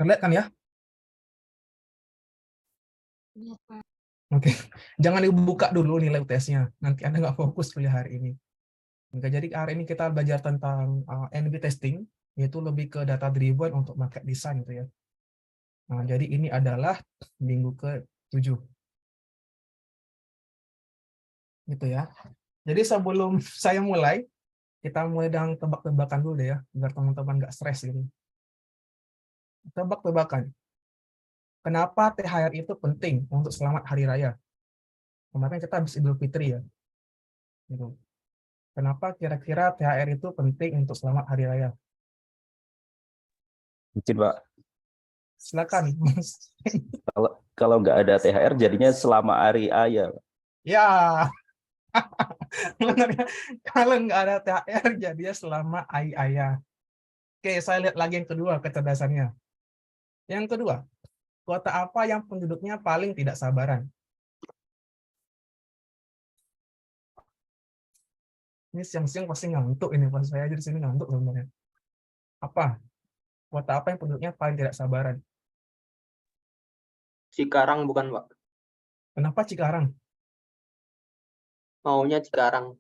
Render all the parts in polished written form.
Terlihat kan ya? Iya, Pak. Oke, jangan dibuka dulu nilai UTS-nya. Nanti Anda nggak fokus kuliah hari ini. Oke, jadi hari ini kita belajar tentang NB testing, yaitu lebih ke data driven untuk market design gitu ya. Nah, jadi ini adalah minggu ke-7 gitu ya. Jadi sebelum saya mulai, kita mulai dengan tebak-tebakan dulu deh ya, biar teman-teman nggak stres gitu. Tebak-tebakan. Kenapa THR itu penting untuk selamat hari raya? Kemarin kita habis Idul Fitri ya. Gitu. Kenapa kira-kira THR itu penting untuk selamat hari raya? Mungkin Pak, Silakan, Mas. kalau kalau nggak ada THR jadinya selama hari ayah. Ya, benar ya. Kalau nggak ada THR jadinya selama ayah. Oke, saya lihat lagi yang kedua kecerdasannya. Yang kedua, kota apa yang penduduknya paling tidak sabaran? Ini siang-siang pasti ngantuk ini, pas saya aja di sini ngantuk sebenarnya. Apa? Kota apa yang penduduknya paling tidak sabaran? Cikarang bukan, Pak? Kenapa Cikarang? Maunya Cikarang.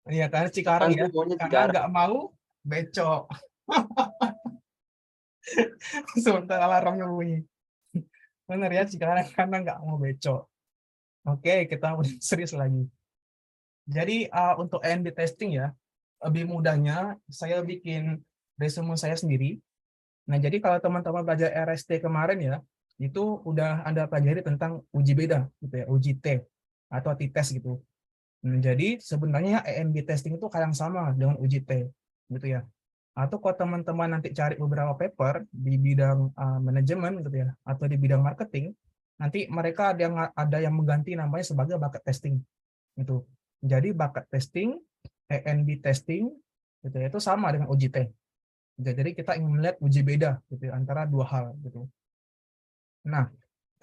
Iya, karena Cikarang ya. Tuh maunya Karena Cikarang. nggak mau becok. Sebentar alarmnya bunyi. Benar ya, Cikarang karena nggak mau becok. Oke, kita udah serius lagi. Jadi untuk A/B testing ya, lebih mudahnya saya bikin resume saya sendiri. Nah, jadi kalau teman-teman belajar RST kemarin ya, itu udah Anda pelajari tentang uji beda gitu ya, uji T atau T-test gitu. Nah, jadi sebenarnya A/B testing itu kayak yang sama dengan uji T gitu ya. Atau kalau teman-teman nanti cari beberapa paper di bidang manajemen gitu ya, atau di bidang marketing, nanti mereka ada yang mengganti namanya sebagai bucket testing gitu. Jadi bucket testing, A/B testing gitu ya, itu sama dengan uji T. Jadi kita ingin melihat uji beda gitu ya, antara dua hal gitu. Nah,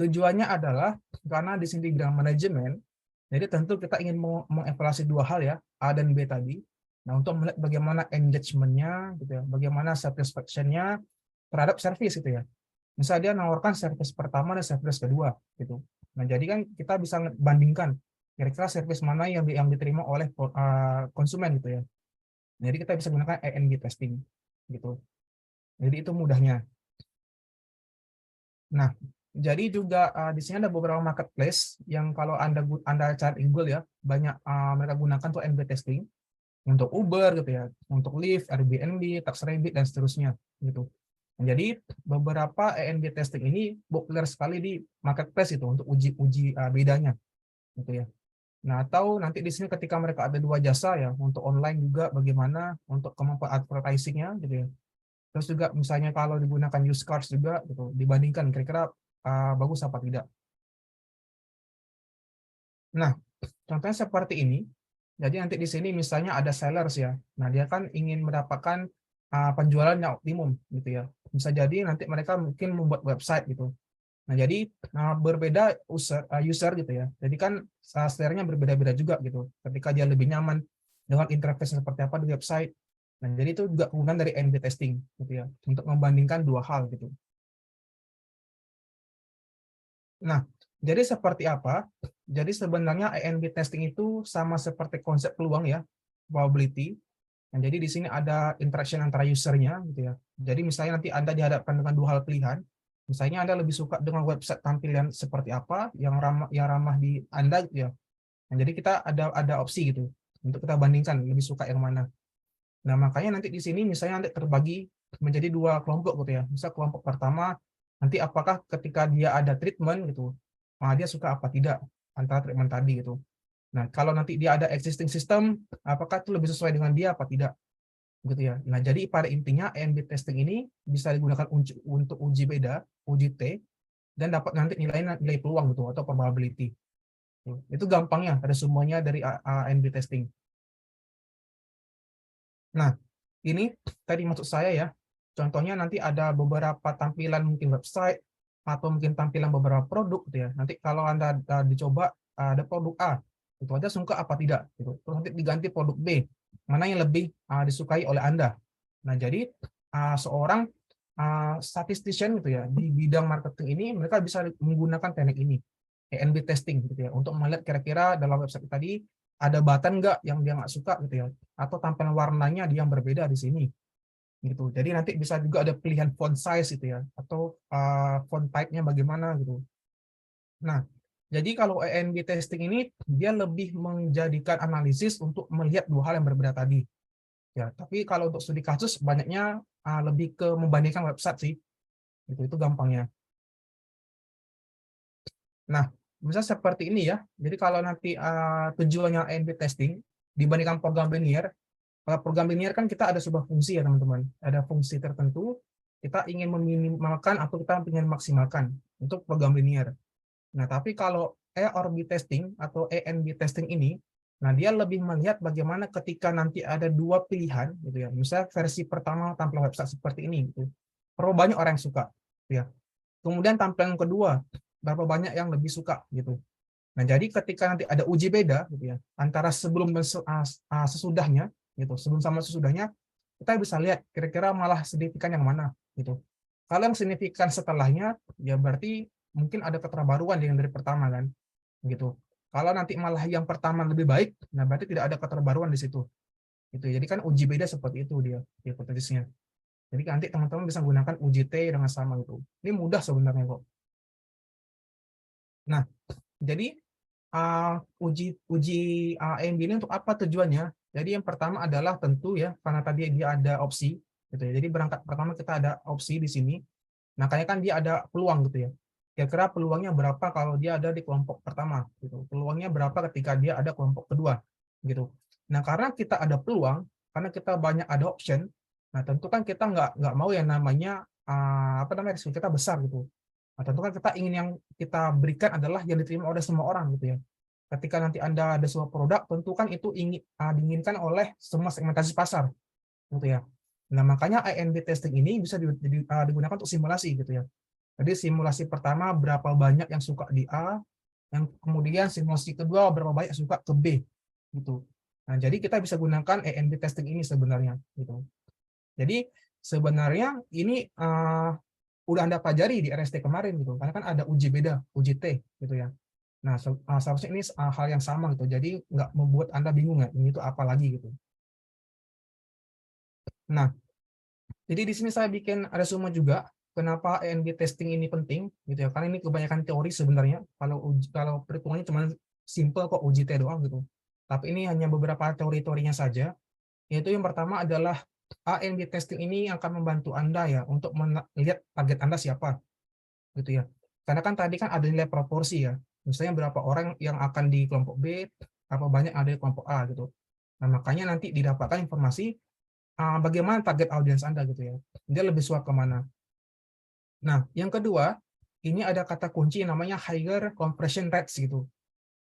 tujuannya adalah karena di sini di bidang manajemen, jadi tentu kita ingin mengevaluasi dua hal ya, A dan B tadi. Nah, untuk melihat bagaimana engagement-nya gitu ya, bagaimana satisfaction-nya terhadap service gitu ya. Misalnya dia menawarkan service pertama dan service kedua gitu. Nah, jadi kan kita bisa bandingkan kira-kira service mana yang diterima oleh konsumen gitu ya. Jadi kita bisa gunakan A/B testing gitu. Jadi itu mudahnya. Nah, jadi juga di sini ada beberapa marketplace yang kalau Anda cari di Google ya, banyak mereka gunakan tuh A/B testing untuk Uber gitu ya, untuk Lyft, Airbnb, TaxRabbit dan seterusnya gitu. Nah, jadi beberapa A/B testing ini populer sekali di marketplace itu untuk uji bedanya gitu ya. Nah, atau nanti di sini ketika mereka ada dua jasa ya, untuk online juga bagaimana untuk kemampuan advertising-nya gitu ya. Terus juga misalnya kalau digunakan used cars juga gitu, dibandingkan kira-kira bagus apa tidak. Nah, contohnya seperti ini. Jadi nanti di sini misalnya ada sellers ya. Nah, dia kan ingin mendapatkan penjualan yang optimum gitu ya. Bisa jadi nanti mereka mungkin membuat website gitu. Nah, jadi berbeda user gitu ya. Jadi kan sellernya berbeda-beda juga gitu. Ketika dia lebih nyaman dengan interface seperti apa di website. Nah, jadi itu juga kegunaan dari A/B testing gitu ya, untuk membandingkan dua hal gitu. Nah, jadi seperti apa? Jadi sebenarnya A/B testing itu sama seperti konsep peluang ya, probability. Nah, jadi di sini ada interaction antara usernya gitu ya. Jadi misalnya nanti Anda dihadapkan dengan dua hal pilihan. Misalnya Anda lebih suka dengan website tampilan seperti apa yang ramah di Anda gitu ya. Nah, jadi kita ada opsi gitu untuk kita bandingkan lebih suka yang mana. Nah, makanya nanti di sini misalnya nanti terbagi menjadi dua kelompok gitu ya. Misal kelompok pertama nanti apakah ketika dia ada treatment gitu, dia suka apa tidak antara treatment tadi gitu. Nah, kalau nanti dia ada existing system, apakah itu lebih sesuai dengan dia apa tidak gitu ya. Nah, jadi pada intinya A/B testing ini bisa digunakan untuk uji beda, uji T, dan dapat nanti nilai peluang gitu atau probability. Itu gampangnya, ada semuanya dari A/B testing. Nah, ini tadi maksud saya ya. Contohnya nanti ada beberapa tampilan mungkin website atau mungkin tampilan beberapa produk gitu ya. Nanti kalau Anda dicoba ada produk A, itu aja suka apa tidak gitu. Terus nanti diganti produk B, mana yang lebih disukai oleh Anda. Nah, jadi seorang statistician gitu ya di bidang marketing ini, mereka bisa menggunakan teknik ini, A/B testing gitu ya, untuk melihat kira-kira dalam website tadi ada button nggak yang dia nggak suka gitu ya, atau tampilan warnanya dia yang berbeda di sini gitu. Jadi nanti bisa juga ada pilihan font size gitu ya, atau font type-nya bagaimana gitu. Nah, jadi kalau A/B testing ini dia lebih menjadikan analisis untuk melihat dua hal yang berbeda tadi. Ya, tapi kalau untuk studi kasus banyaknya lebih ke membandingkan website sih. Itu gampangnya. Nah, misalnya seperti ini ya. Jadi kalau nanti tujuannya A/B testing dibandingkan program linear, kalau program linear kan kita ada sebuah fungsi ya teman-teman. Ada fungsi tertentu, kita ingin meminimalkan atau kita ingin maksimalkan untuk program linear. Nah, tapi kalau A/B testing atau A/B testing ini, nah dia lebih melihat bagaimana ketika nanti ada dua pilihan, gitu ya. Misalnya versi pertama tampilan website seperti ini, gitu. Berapa banyak orang yang suka, gitu ya. Kemudian tampilan kedua, berapa banyak yang lebih suka, gitu. Nah, jadi ketika nanti ada uji beda, gitu ya, antara sebelum dan sesudahnya, gitu, sebelum sama sesudahnya, kita bisa lihat kira-kira malah signifikan yang mana, gitu. Kalau yang signifikan setelahnya, ya berarti mungkin ada keterbaruan dengan dari pertama kan, gitu. Kalau nanti malah yang pertama lebih baik, nah berarti tidak ada keterbaruan di situ. Gitu. Jadi kan uji beda seperti itu dia hipotesisnya. Jadi nanti teman-teman bisa menggunakan uji T dengan sama gitu. Ini mudah sebenarnya kok. Nah, jadi uji uji AMB ini untuk apa tujuannya? Jadi yang pertama adalah tentu ya, karena tadi dia ada opsi, gitu ya. Jadi berangkat pertama kita ada opsi di sini. Makanya kan dia ada peluang gitu ya. Kira-kira peluangnya berapa kalau dia ada di kelompok pertama gitu. Peluangnya berapa ketika dia ada kelompok kedua gitu. Nah, karena kita ada peluang, karena kita banyak ada option, nah tentu kan kita nggak mau yang namanya apa namanya risiko kita besar gitu. Nah, tentu kan kita ingin yang kita berikan adalah yang diterima oleh semua orang gitu ya. Ketika nanti Anda ada sebuah produk, tentu kan itu diinginkan oleh semua segmentasi pasar gitu ya. Nah, makanya A/B testing ini bisa digunakan untuk simulasi gitu ya. Jadi simulasi pertama berapa banyak yang suka di A, yang kemudian simulasi kedua berapa banyak yang suka ke B gitu. Nah, jadi kita bisa gunakan A/B testing ini sebenarnya gitu. Jadi sebenarnya ini udah Anda pelajari di RST kemarin gitu. Karena kan ada uji beda, uji T gitu ya. Nah, seharusnya ini hal yang sama gitu. Jadi nggak membuat Anda bingung ya, ini itu apa lagi gitu. Nah, jadi di sini saya bikin resume juga kenapa A/B testing ini penting gitu ya. Karena ini kebanyakan teori sebenarnya. Kalau perhitungannya cuma simple kok uji T doang gitu. Tapi ini hanya beberapa teori-teorinya saja. Yaitu yang pertama adalah A/B testing ini akan membantu Anda ya untuk melihat target Anda siapa gitu ya. Karena kan tadi kan ada nilai proporsi ya. Misalnya berapa orang yang akan di kelompok B, berapa banyak ada di kelompok A gitu. Nah, makanya nanti didapatkan informasi bagaimana target audiens Anda gitu ya. Dia lebih suka kemana. Nah, yang kedua, ini ada kata kunci yang namanya higher compression rates gitu.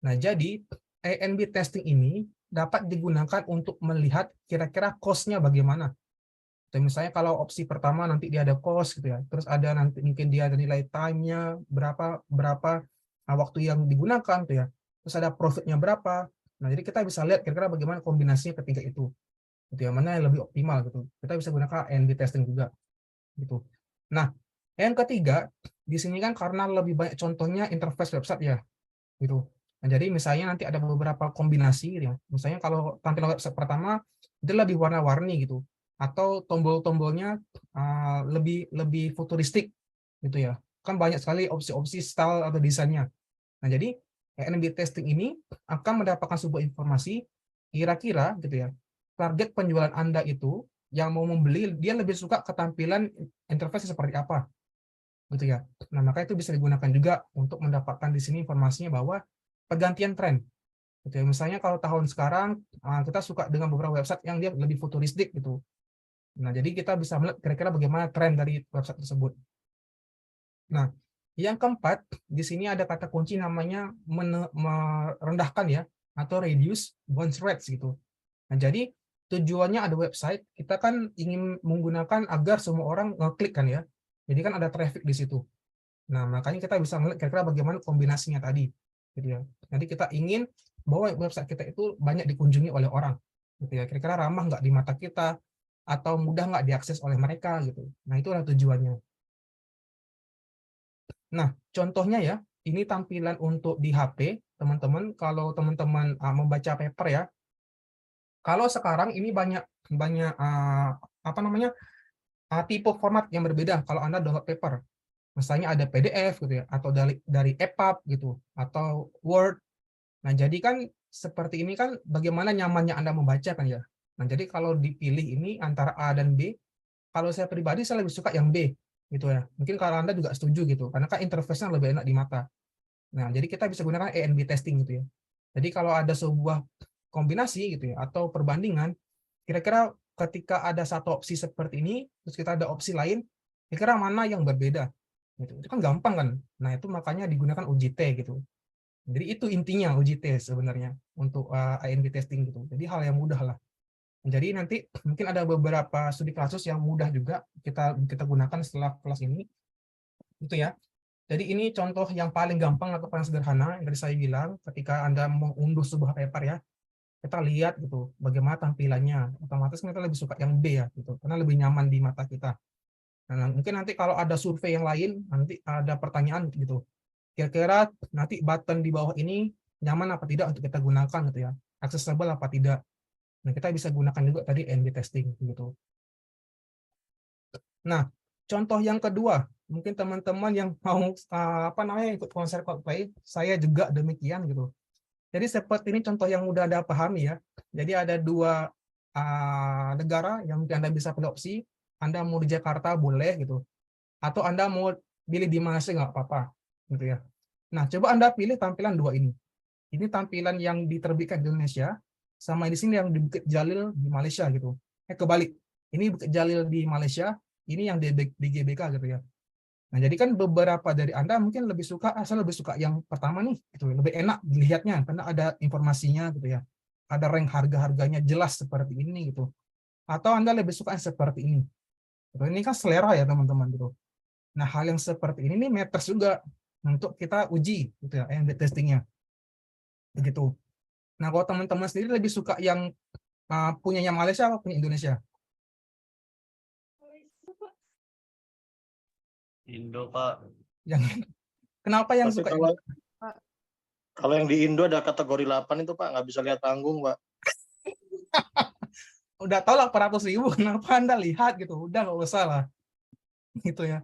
Nah, jadi A/B testing ini dapat digunakan untuk melihat kira-kira cost-nya bagaimana. Jadi misalnya kalau opsi pertama nanti dia ada cost gitu ya, terus ada nanti mungkin dia ada nilai time-nya berapa berapa waktu yang digunakan tuh ya, terus ada profit-nya berapa. Nah, jadi kita bisa lihat kira-kira bagaimana kombinasinya ketiga itu. Gitu ya, mana yang lebih optimal gitu. Kita bisa gunakan A/B testing juga gitu. Nah, yang ketiga di sini kan karena lebih banyak contohnya interface website ya gitu. Nah, jadi misalnya nanti ada beberapa kombinasi gitu ya. Misalnya kalau tampilan website pertama itu lebih warna-warni gitu, atau tombol-tombolnya lebih lebih futuristik gitu ya. Kan banyak sekali opsi-opsi style atau desainnya. Nah, jadi A/B testing ini akan mendapatkan sebuah informasi kira-kira gitu ya. Target penjualan Anda itu yang mau membeli dia lebih suka ketampilan interface seperti apa gitu ya. Nah, maka itu bisa digunakan juga untuk mendapatkan di sini informasinya bahwa pergantian tren. Gitu ya. Misalnya kalau tahun sekarang kita suka dengan beberapa website yang dia lebih futuristik gitu. Nah, jadi kita bisa melihat kira-kira bagaimana tren dari website tersebut. Nah, yang keempat, di sini ada kata kunci namanya merendahkan ya, atau reduce bounce rates gitu. Nah, jadi tujuannya ada website, kita kan ingin menggunakan agar semua orang ngeklik kan ya. Jadi kan ada traffic di situ. Nah, makanya kita bisa melihat kira-kira bagaimana kombinasinya tadi. Gitu ya. Jadi kita ingin bahwa website kita itu banyak dikunjungi oleh orang. Gitu ya. Kira-kira ramah nggak di mata kita, atau mudah nggak diakses oleh mereka gitu. Nah, itu adalah tujuannya. Nah, contohnya ya, ini tampilan untuk di HP, teman-teman. Kalau teman-teman membaca paper ya, kalau sekarang ini banyak banyak apa namanya tipe format yang berbeda kalau Anda download paper. Misalnya ada PDF gitu ya, atau dari EPUB gitu, atau Word. Nah, jadi kan seperti ini kan bagaimana nyamannya Anda membaca kan ya. Nah, jadi kalau dipilih ini antara A dan B, kalau saya pribadi saya lebih suka yang B gitu ya. Mungkin kalau Anda juga setuju gitu, karena kan interface-nya lebih enak di mata. Nah, jadi kita bisa gunakan A/B testing gitu ya. Jadi kalau ada sebuah kombinasi gitu ya, atau perbandingan, kira-kira ketika ada satu opsi seperti ini, terus kita ada opsi lain, kira-kira mana yang berbeda? Gitu. Itu kan gampang kan? Nah, itu makanya digunakan uji T gitu. Jadi itu intinya uji T sebenarnya untuk A/B testing gitu. Jadi hal yang mudah lah. Jadi nanti mungkin ada beberapa studi kasus yang mudah juga kita gunakan setelah kelas ini. Itu ya. Jadi ini contoh yang paling gampang atau paling sederhana yang tadi saya bilang ketika Anda mengunduh sebuah paper ya, kita lihat gitu bagaimana tampilannya. Otomatis kita lebih suka yang B ya gitu, karena lebih nyaman di mata kita. Nah, mungkin nanti kalau ada survei yang lain, nanti ada pertanyaan gitu. Kira-kira nanti button di bawah ini nyaman apa tidak untuk kita gunakan gitu ya, accessible apa tidak. Nah, kita bisa gunakan juga tadi A/B testing gitu. Nah, contoh yang kedua, mungkin teman-teman yang mau apa namanya ikut konser Coldplay, saya juga demikian gitu. Jadi seperti ini contoh yang mudah Anda pahami ya. Jadi ada dua negara yang mungkin Anda bisa pilih opsi. Anda mau di Jakarta boleh gitu, atau Anda mau pilih di Malaysia nggak apa-apa gitu ya. Nah, coba Anda pilih tampilan dua ini. Ini tampilan yang diterbitkan di Indonesia, sama di sini yang di Bukit Jalil di Malaysia gitu. Kebalik. Ini Bukit Jalil di Malaysia, ini yang di GBK gitu ya. Nah, jadi kan beberapa dari Anda mungkin lebih suka, saya lebih suka yang pertama nih, gitu. Lebih enak dilihatnya karena ada informasinya gitu ya. Ada rank harga-harganya jelas seperti ini gitu. Atau Anda lebih suka yang seperti ini. Gitu. Ini kan selera ya teman-teman gitu. Nah, hal yang seperti ini nih matters juga untuk kita uji gitu ya, A/B testingnya. Begitu. Nah, kalau teman-teman sendiri lebih suka yang punyanya Malaysia atau punya Indonesia? Indo, Pak. Yang kenapa yang Tapi suka kalau yang di Indo ada kategori 8 itu Pak, nggak bisa lihat panggung Pak. udah tahu 800.000, kenapa Anda lihat gitu? Udah nggak usah lah. Gitu ya.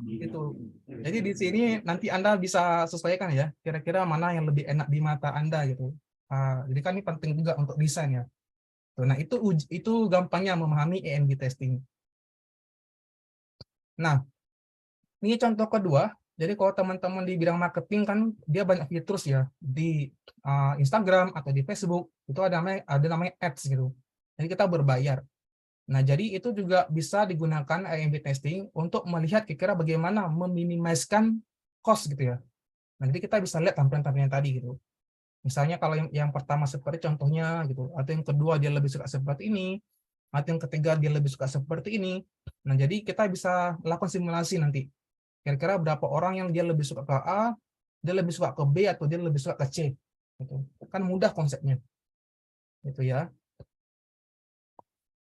Gitu. Jadi di sini nanti Anda bisa sesuaikan ya, kira-kira mana yang lebih enak di mata Anda gitu. Jadi kan ini penting juga untuk desain ya. Nah, itu gampangnya memahami A/B testing. Nah, ini contoh kedua. Jadi kalau teman-teman di bidang marketing kan dia banyak fitur ya di Instagram atau di Facebook itu ada namanya ads gitu. Jadi kita berbayar. Nah, jadi itu juga bisa digunakan A/B testing untuk melihat kira-kira bagaimana meminimaliskan cost gitu ya. Nah, jadi kita bisa lihat tampilan-tampilan tadi gitu. Misalnya kalau yang pertama seperti contohnya gitu, atau yang kedua dia lebih suka seperti ini, atau yang ketiga dia lebih suka seperti ini. Nah, jadi kita bisa lakukan simulasi nanti. Kira-kira berapa orang yang dia lebih suka ke A, dia lebih suka ke B, atau dia lebih suka ke C. Gitu. Kan mudah konsepnya. Gitu ya.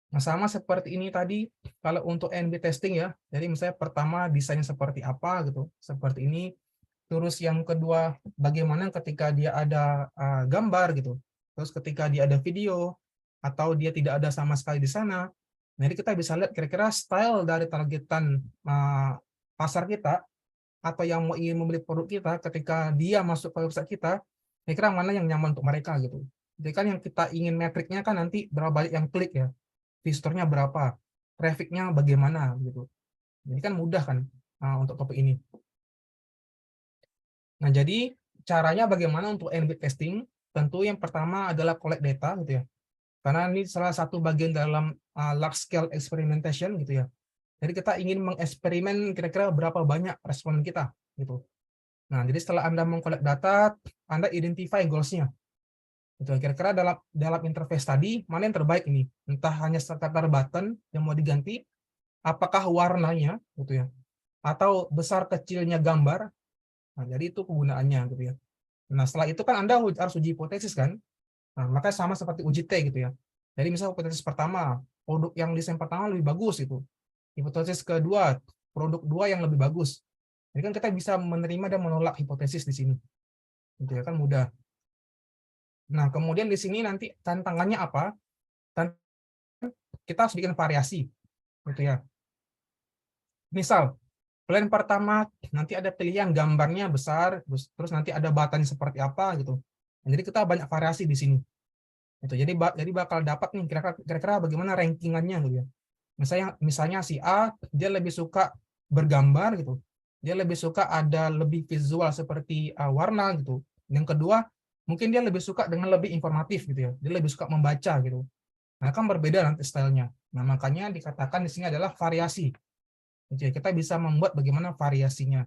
Nah, sama seperti ini tadi, kalau untuk A/B testing ya, jadi misalnya pertama desainnya seperti apa gitu, seperti ini. Terus yang kedua, bagaimana ketika dia ada gambar gitu. Terus ketika dia ada video, atau dia tidak ada sama sekali di sana. Jadi kita bisa lihat kira-kira style dari targetan pasar kita, atau yang mau ingin membeli produk kita, ketika dia masuk ke website kita, kira-kira mana yang nyaman untuk mereka gitu. Jadi kan yang kita ingin metriknya kan nanti berapa banyak yang klik ya, visitornya berapa, trafficnya bagaimana gitu. Jadi kan mudah kan untuk topik ini. Nah, jadi caranya bagaimana untuk A/B testing? Tentu yang pertama adalah collect data gitu ya. Karena ini salah satu bagian dalam large scale experimentation gitu ya. Jadi kita ingin mengeksperimen kira-kira berapa banyak respon kita gitu. Nah, jadi setelah Anda mengkolek data, Anda identify goals-nya. Gitu. Kira-kira dalam interface tadi mana yang terbaik ini? Entah hanya sekedar button yang mau diganti, apakah warnanya gitu ya. Atau besar kecilnya gambar. Nah, jadi itu kegunaannya gitu ya. Nah, setelah itu kan Anda harus uji hipotesis kan? Nah, makanya sama seperti uji T gitu ya. Jadi misalnya hipotesis pertama, produk yang desain pertama lebih bagus itu. Hipotesis kedua, produk 2 yang lebih bagus. Jadi kan kita bisa menerima dan menolak hipotesis di sini. Gitu ya kan mudah. Nah, kemudian di sini nanti tantangannya apa? Kita harus bikin variasi gitu ya. Misal, plan pertama nanti ada pilihan gambarnya besar, terus nanti ada batanya seperti apa gitu. Jadi kita banyak variasi di sini. Gitu. Jadi bakal dapat nih kira-kira bagaimana rankingannya gitu ya. Misalnya si A dia lebih suka bergambar gitu. Dia lebih suka ada lebih visual seperti warna gitu. Yang kedua, mungkin dia lebih suka dengan lebih informatif gitu ya. Dia lebih suka membaca gitu. Nah, kan berbeda nanti stylenya. Nah, makanya dikatakan di sini adalah variasi. Jadi kita bisa membuat bagaimana variasinya.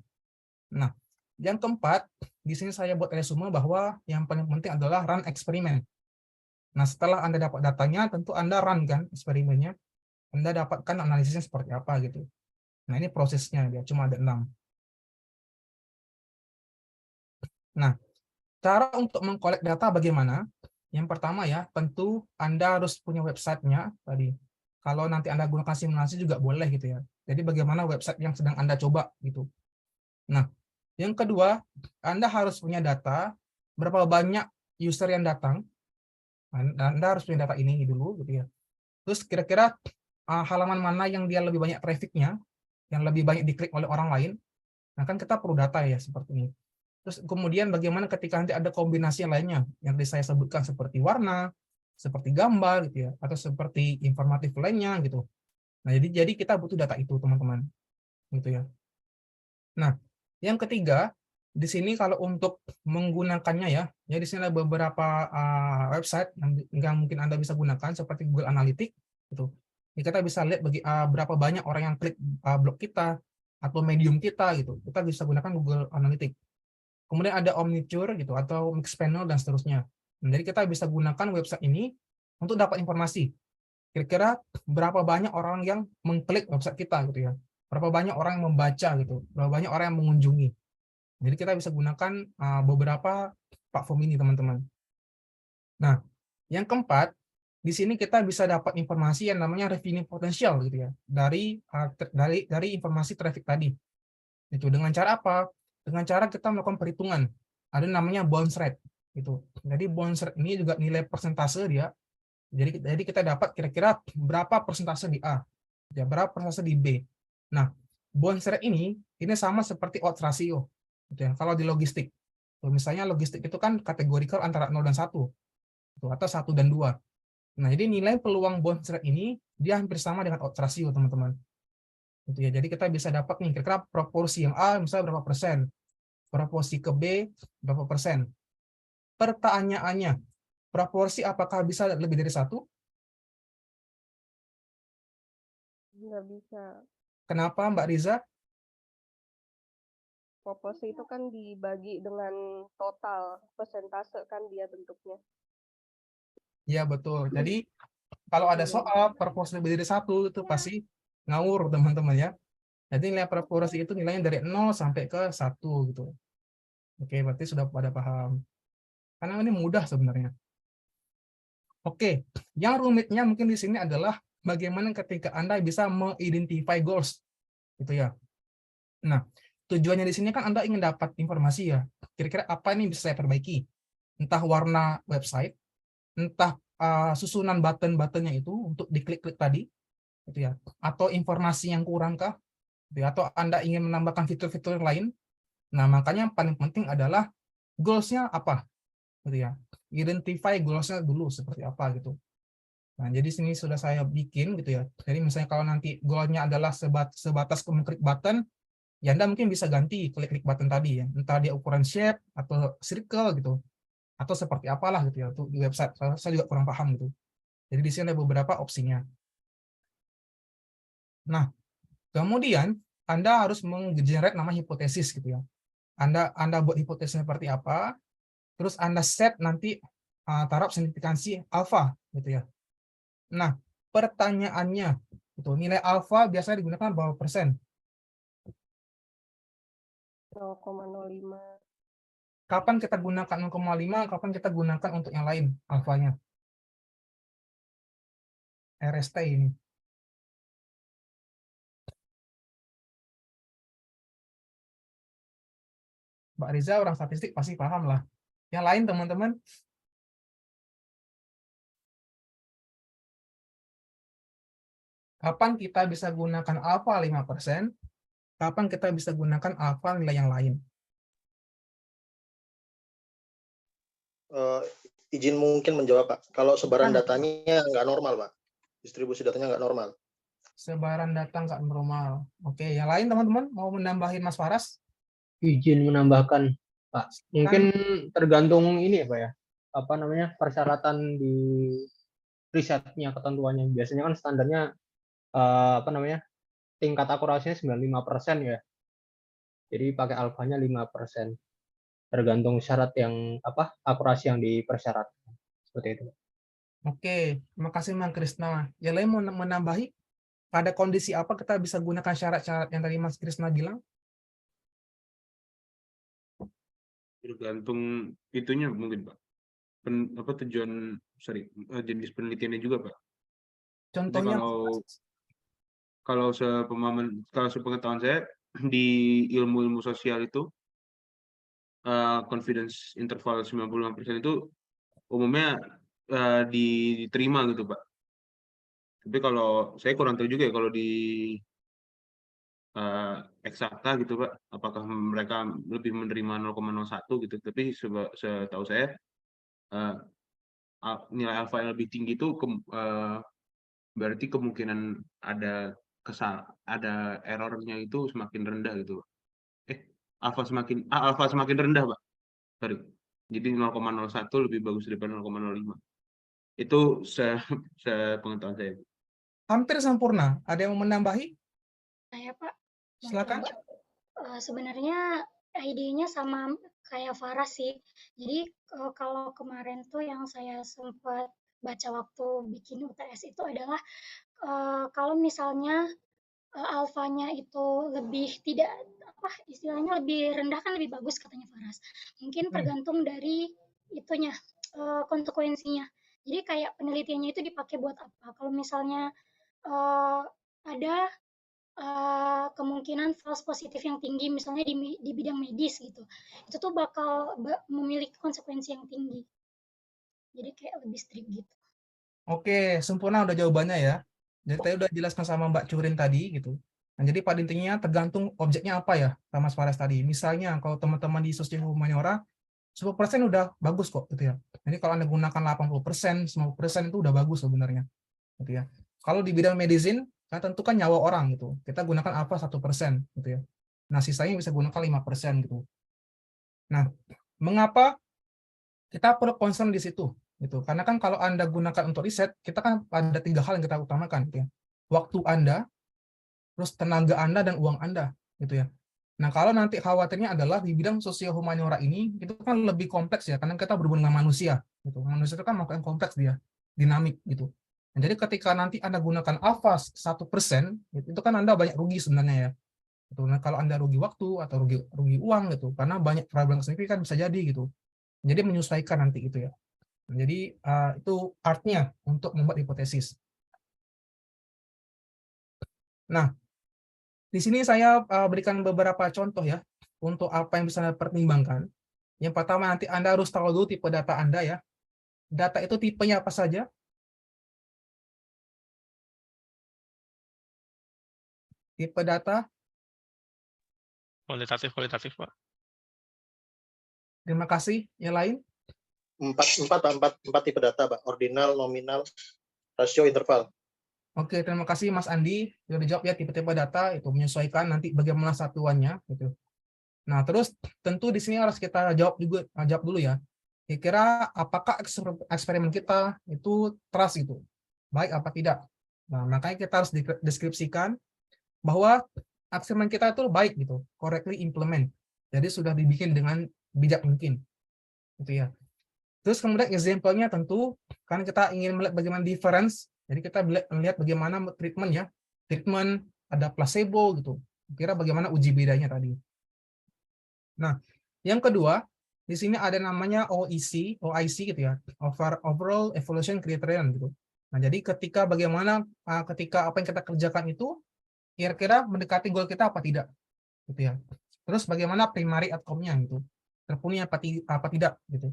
Nah, yang keempat, di sini saya buat resume bahwa yang paling penting adalah run eksperimen. Nah, setelah Anda dapat datanya, tentu Anda run kan eksperimennya. Anda dapatkan analisisnya seperti apa gitu. Nah, ini prosesnya, dia cuma ada 6. Nah, cara untuk mengkolek data bagaimana? Yang pertama ya, tentu Anda harus punya website-nya tadi. Kalau nanti Anda gunakan simulasi juga boleh gitu ya. Jadi bagaimana website yang sedang Anda coba gitu. Nah, yang kedua, Anda harus punya data berapa banyak user yang datang. Anda harus punya data ini dulu gitu ya. Terus kira-kira halaman mana yang dia lebih banyak traffic-nya, yang lebih banyak diklik oleh orang lain. Nah, kan kita perlu data ya seperti ini. Terus kemudian bagaimana ketika nanti ada kombinasi yang lainnya yang tadi saya sebutkan seperti warna, seperti gambar gitu ya, atau seperti informatif lainnya gitu. Nah, jadi kita butuh data itu, teman-teman. Gitu ya. Nah, yang ketiga, di sini kalau untuk menggunakannya ya di sini ada beberapa website yang mungkin Anda bisa gunakan seperti Google Analytics gitu. Jadi kita bisa lihat berapa banyak orang yang klik blog kita atau medium kita gitu. Kita bisa gunakan Google Analytics. Kemudian ada Omniture gitu atau Mixpanel dan seterusnya. Nah, jadi kita bisa gunakan website ini untuk dapat informasi. Kira-kira berapa banyak orang yang mengklik website kita gitu ya. Berapa banyak orang yang membaca gitu. Berapa banyak orang yang mengunjungi. Jadi kita bisa gunakan beberapa platform ini, teman-teman. Nah, yang keempat, di sini kita bisa dapat informasi yang namanya revenue potential gitu ya. Dari informasi traffic tadi. Itu dengan cara apa? Dengan cara kita melakukan perhitungan. Ada namanya bounce rate gitu. Jadi bounce rate ini juga nilai persentase dia. Jadi kita dapat kira-kira berapa persentase di A, ya, berapa persentase di B. Nah, bounce rate ini sama seperti odds ratio. Gitu ya. Kalau di logistik, misalnya logistik itu kan kategorikal antara 0 dan 1, atau 1 dan 2. Nah, jadi nilai peluang bounce rate ini dia hampir sama dengan odds ratio, teman-teman. Gitu ya. Jadi kita bisa dapat nih kira-kira proporsi yang A misalnya berapa persen, proporsi ke B berapa persen. Pertanyaannya, proporsi apakah bisa lebih dari 1? Nggak bisa. Kenapa, Mbak Riza? Proporsi itu kan dibagi dengan total, persentase kan dia bentuknya. Iya, betul. Jadi kalau ada soal proporsi lebih dari 1 itu pasti ngawur, teman-teman ya. Jadi nilai proporsi itu nilainya dari 0 sampai ke 1 gitu. Oke, berarti sudah pada paham. Karena ini mudah sebenarnya. Oke, yang rumitnya mungkin di sini adalah bagaimana ketika Anda bisa mengidentify goals gitu ya. Nah, tujuannya di sini kan Anda ingin dapat informasi ya. Kira-kira apa nih bisa saya perbaiki? Entah warna website, entah susunan button-buttonnya itu untuk diklik-klik tadi, gitu ya. Atau informasi yang kurang kah? Gitu ya. Atau Anda ingin menambahkan fitur-fitur lain. Nah, makanya yang paling penting adalah goals-nya apa, gitu ya. Identify goals-nya dulu seperti apa gitu. Nah, jadi sini sudah saya bikin gitu ya. Jadi misalnya kalau nanti goal-nya adalah sebatas mengklik button, ya Anda mungkin bisa ganti klik-klik button tadi ya. Entah dia ukuran shape atau circle gitu. Atau seperti apalah gitu ya. Untuk di website saya juga kurang paham gitu. Jadi di sini ada beberapa opsinya. Nah, kemudian Anda harus menggenerate nama hipotesis gitu ya. Anda buat hipotesis seperti apa, terus Anda set nanti taraf signifikansi alfa gitu ya. Nah, pertanyaannya itu nilai alfa biasanya digunakan berapa persen? 0,05. Kapan kita gunakan 0,5, kapan kita gunakan untuk yang lain alfanya? RST ini. Mbak Riza orang statistik pasti paham lah. Yang lain teman-teman? Kapan kita bisa gunakan alfa 5%? Kapan kita bisa gunakan alfa nilai yang lain? Izin mungkin menjawab Pak. Kalau sebaran Kan. datanya nggak normal Pak. Distribusi datanya nggak normal. Sebaran data nggak normal. Oke, yang lain teman-teman mau menambahin Mas Faras? Izin menambahkan, Pak. Mungkin Kan. tergantung ini ya, Pak ya. Apa namanya? Persyaratan di risetnya, ketentuannya. Biasanya kan standarnya apa namanya? Tingkat akurasinya 95% ya. Jadi pakai alfanya 5%. Tergantung syarat yang apa? Akurasi yang dipersyaratkan. Seperti itu. Oke, terima kasih Mang Krisna. Yang lain mau menambahi? Pada kondisi apa kita bisa gunakan syarat-syarat yang tadi Mas Krisna bilang? Tergantung itunya mungkin Pak. Tujuan jenis penelitiannya juga Pak. Jadi Contohnya, kalau sepengetahuan saya di ilmu sosial itu confidence interval 95% itu umumnya diterima gitu Pak. Tapi kalau saya kurang tahu juga ya kalau di eksakta gitu Pak, apakah mereka lebih menerima 0,01 gitu. Tapi setahu saya nilai alfa yang lebih tinggi itu berarti kemungkinan ada errornya itu semakin rendah gitu Pak. Alfa semakin rendah Pak. Sorry. Jadi 0,01 lebih bagus daripada 0,05. Itu sepengetahuan saya. hampir sempurna. Ada yang mau menambahi? Saya Pak, Silakan. sebenarnya idenya sama kayak Faras sih. Jadi kalau kemarin tuh yang saya sempat baca waktu bikin UTS itu adalah kalau misalnya alfanya itu lebih tidak apa istilahnya lebih rendah kan lebih bagus katanya Faras. Mungkin tergantung dari itunya konsekuensinya. Jadi kayak penelitiannya itu dipakai buat apa? Kalau misalnya ada kemungkinan false positif yang tinggi misalnya di bidang medis gitu, itu tuh bakal memiliki konsekuensi yang tinggi. Jadi kayak lebih strict gitu. Oke, sempurna udah jawabannya ya. Jadi tadi udah jelaskan sama Mbak Curin tadi gitu. Nah, jadi pada intinya tergantung objeknya apa ya, sama Mas Faras tadi. Misalnya kalau teman-teman di sosial humaniora 10% udah bagus kok gitu ya. Jadi kalau Anda gunakan 80%, 90% itu udah bagus sebenarnya. Gitu ya. Kalau di bidang medicine, kan tentu kan nyawa orang gitu. Kita gunakan alfa 1% gitu ya. Nah, sisanya bisa gunakan 5% gitu. Nah, mengapa kita perlu concern di situ? Gitu. Karena kan kalau Anda gunakan untuk riset, kita kan ada 3 hal yang kita utamakan gitu ya. Waktu Anda, terus tenaga Anda dan uang Anda gitu ya. Nah, kalau nanti khawatirnya adalah di bidang sosial humaniora ini itu kan lebih kompleks ya, karena kita berhubungan dengan manusia gitu. Manusia itu kan makhluk yang kompleks dia, dinamik gitu. Nah, jadi ketika nanti Anda gunakan alfa 1%, itu kan Anda banyak rugi sebenarnya ya. Gitu. Nah, kalau Anda rugi waktu atau rugi uang gitu, karena banyak problem signifikan bisa jadi gitu. Jadi menyesuaikan nanti gitu ya. Nah, jadi itu artnya untuk membuat hipotesis. Nah, di sini saya berikan beberapa contoh ya untuk apa yang bisa Anda pertimbangkan. Yang pertama nanti Anda harus tahu dulu tipe data Anda ya. Data itu tipenya apa saja? Tipe data? Kualitatif, Pak. Terima kasih. Yang lain? Empat tipe data Pak. Ordinal, nominal, rasio, interval. Oke, terima kasih Mas Andi. Sudah dijawab ya tipe-tipe data itu menyesuaikan nanti bagaimana satuannya gitu. Nah, terus tentu di sini harus kita jawab dulu ya. Kira-kira apakah eksperimen kita itu trust gitu? Baik apa tidak? Nah, makanya kita harus deskripsikan bahwa eksperimen kita itu baik gitu, correctly implement. Jadi sudah dibikin dengan bijak mungkin. Gitu ya. Terus kemudian example-nya tentu kan kita ingin melihat bagaimana difference. Jadi kita melihat bagaimana treatment ya. Treatment ada placebo gitu. Kira bagaimana uji bedanya tadi. Nah, yang kedua, di sini ada namanya OIC gitu ya, overall evaluation criterion gitu. Nah, jadi ketika bagaimana ketika apa yang kita kerjakan itu kira-kira mendekati goal kita apa tidak, gitu ya. Terus bagaimana primary outcome-nya gitu, terpenuhi apa tidak gitu.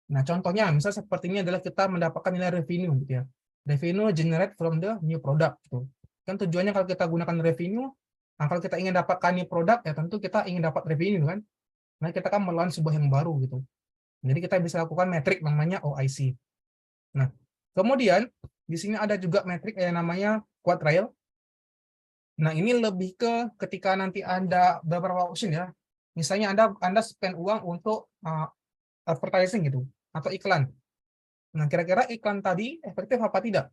Nah, contohnya misalnya seperti ini adalah kita mendapatkan nilai revenue gitu ya. Revenue generate from the new product gitu. Kan tujuannya kalau kita gunakan revenue, kalau kita ingin dapatkan new product ya tentu kita ingin dapat revenue kan. Nah, kita kan melawan sebuah yang baru gitu. Jadi kita bisa lakukan metrik namanya OIC. Nah, kemudian di sini ada juga metrik yang namanya quartile. Nah, ini lebih ke ketika nanti Anda beberapa option ya. Misalnya Anda spend uang untuk advertising gitu atau iklan. Nah, kira-kira iklan tadi efektif apa tidak?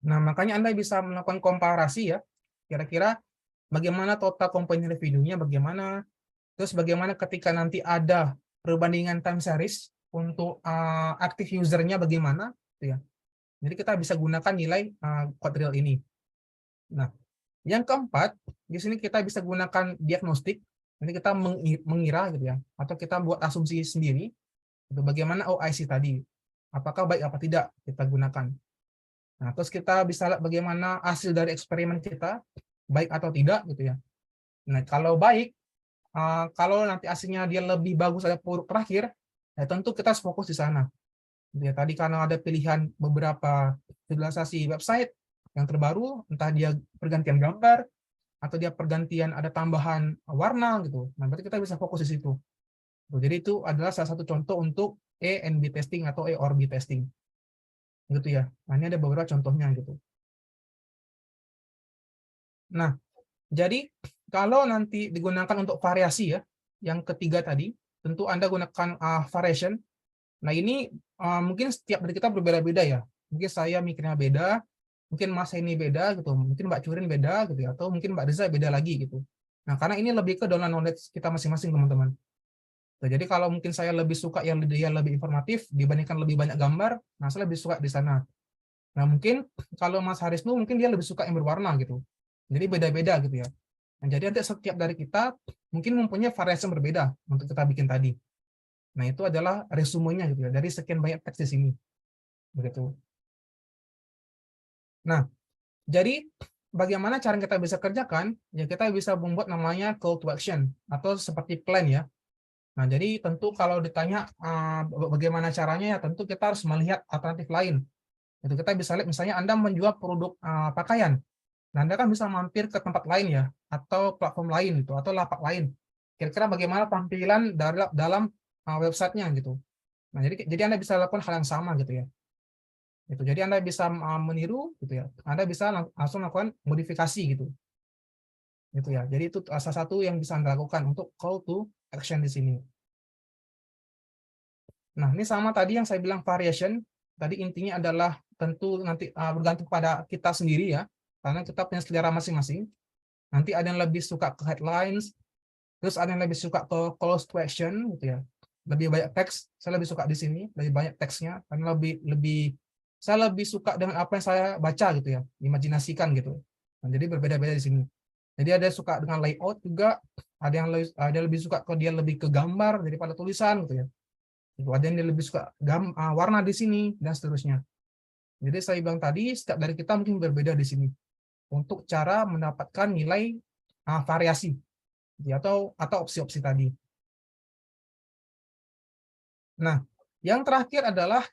Nah, makanya Anda bisa melakukan komparasi ya. Kira-kira bagaimana total company revenue-nya bagaimana? Terus bagaimana ketika nanti ada perbandingan time series untuk active user-nya bagaimana gitu ya. Jadi kita bisa gunakan nilai quartile ini. Nah, yang keempat, di sini kita bisa gunakan diagnostik. Jadi kita mengira gitu ya, atau kita buat asumsi sendiri gitu, bagaimana OIC tadi. Apakah baik apa tidak kita gunakan. Nah, terus kita bisa lihat bagaimana hasil dari eksperimen kita, baik atau tidak gitu ya. Nah, kalau baik, kalau nanti hasilnya dia lebih bagus ada terakhir, ya tentu kita harus fokus di sana. Ya, tadi karena ada pilihan beberapa visualisasi website yang terbaru, entah dia pergantian gambar, atau dia pergantian ada tambahan warna gitu. Nah, berarti kita bisa fokus di situ. Jadi itu adalah salah satu contoh untuk A/B testing atau A or B testing. Gitu ya. Nah, ini ada beberapa contohnya gitu. Nah, jadi kalau nanti digunakan untuk variasi ya, yang ketiga tadi, tentu Anda gunakan variation. Nah, ini mungkin setiap dari kita berbeda-beda ya. Mungkin saya mikirnya beda, mungkin Mas ini beda gitu, mungkin Mbak Curin beda gitu ya, atau mungkin Mbak Riza beda lagi gitu. Nah, karena ini lebih ke domain knowledge kita masing-masing teman-teman. Nah, jadi kalau mungkin saya lebih suka yang dia lebih informatif dibandingkan lebih banyak gambar, nah saya lebih suka di sana. Nah, mungkin kalau Mas Harisnu mungkin dia lebih suka yang berwarna gitu. Jadi beda-beda gitu ya. Nah, jadi nanti setiap dari kita mungkin mempunyai variasi yang berbeda untuk kita bikin tadi. Nah, itu adalah resumenya gitu ya, dari sekian banyak teks di sini. Begitu. Nah, jadi bagaimana cara kita bisa kerjakan? Ya kita bisa membuat namanya call to action atau seperti plan ya. Nah, jadi tentu kalau ditanya bagaimana caranya ya tentu kita harus melihat alternatif lain. Itu kita bisa lihat misalnya Anda menjual produk pakaian. Nah, Anda kan bisa mampir ke tempat lain ya atau platform lain gitu atau lapak lain. Kira-kira bagaimana tampilan dalam websitenya gitu. Nah, jadi Anda bisa lakukan hal yang sama gitu ya. Gitu. Jadi Anda bisa meniru gitu ya. Anda bisa langsung lakukan modifikasi gitu. Gitu ya. Jadi itu salah satu yang bisa Anda lakukan untuk call to action di sini. Nah, ini sama tadi yang saya bilang variation. Tadi intinya adalah tentu nanti bergantung pada kita sendiri ya. Karena kita punya selera masing-masing. Nanti ada yang lebih suka ke headlines, terus ada yang lebih suka ke call to action gitu ya. Lebih banyak teks, saya lebih suka di sini, lebih banyak teksnya karena saya lebih suka dengan apa yang saya baca gitu ya, imajinasikan gitu. Nah, jadi berbeda-beda di sini. Jadi ada yang suka dengan layout juga, ada lebih suka ke dia lebih ke gambar daripada tulisan gitu ya. Ada yang lebih suka warna di sini dan seterusnya. Jadi saya bilang tadi setiap dari kita mungkin berbeda di sini untuk cara mendapatkan nilai variasi atau opsi-opsi tadi. Nah, yang terakhir adalah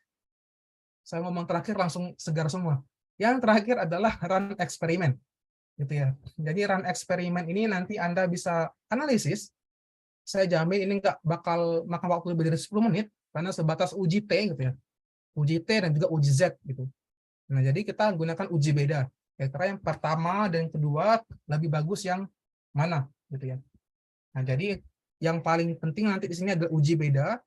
saya ngomong terakhir langsung segar semua. Yang terakhir adalah run eksperimen. Gitu ya. Jadi run eksperimen ini nanti Anda bisa analisis. Saya jamin ini nggak bakal makan waktu lebih dari 10 menit karena sebatas uji T gitu ya. Uji T dan juga uji Z gitu. Nah, jadi kita gunakan uji beda. Kira-kira yang pertama dan yang kedua lebih bagus yang mana gitu ya. Nah, jadi yang paling penting nanti di sini adalah uji beda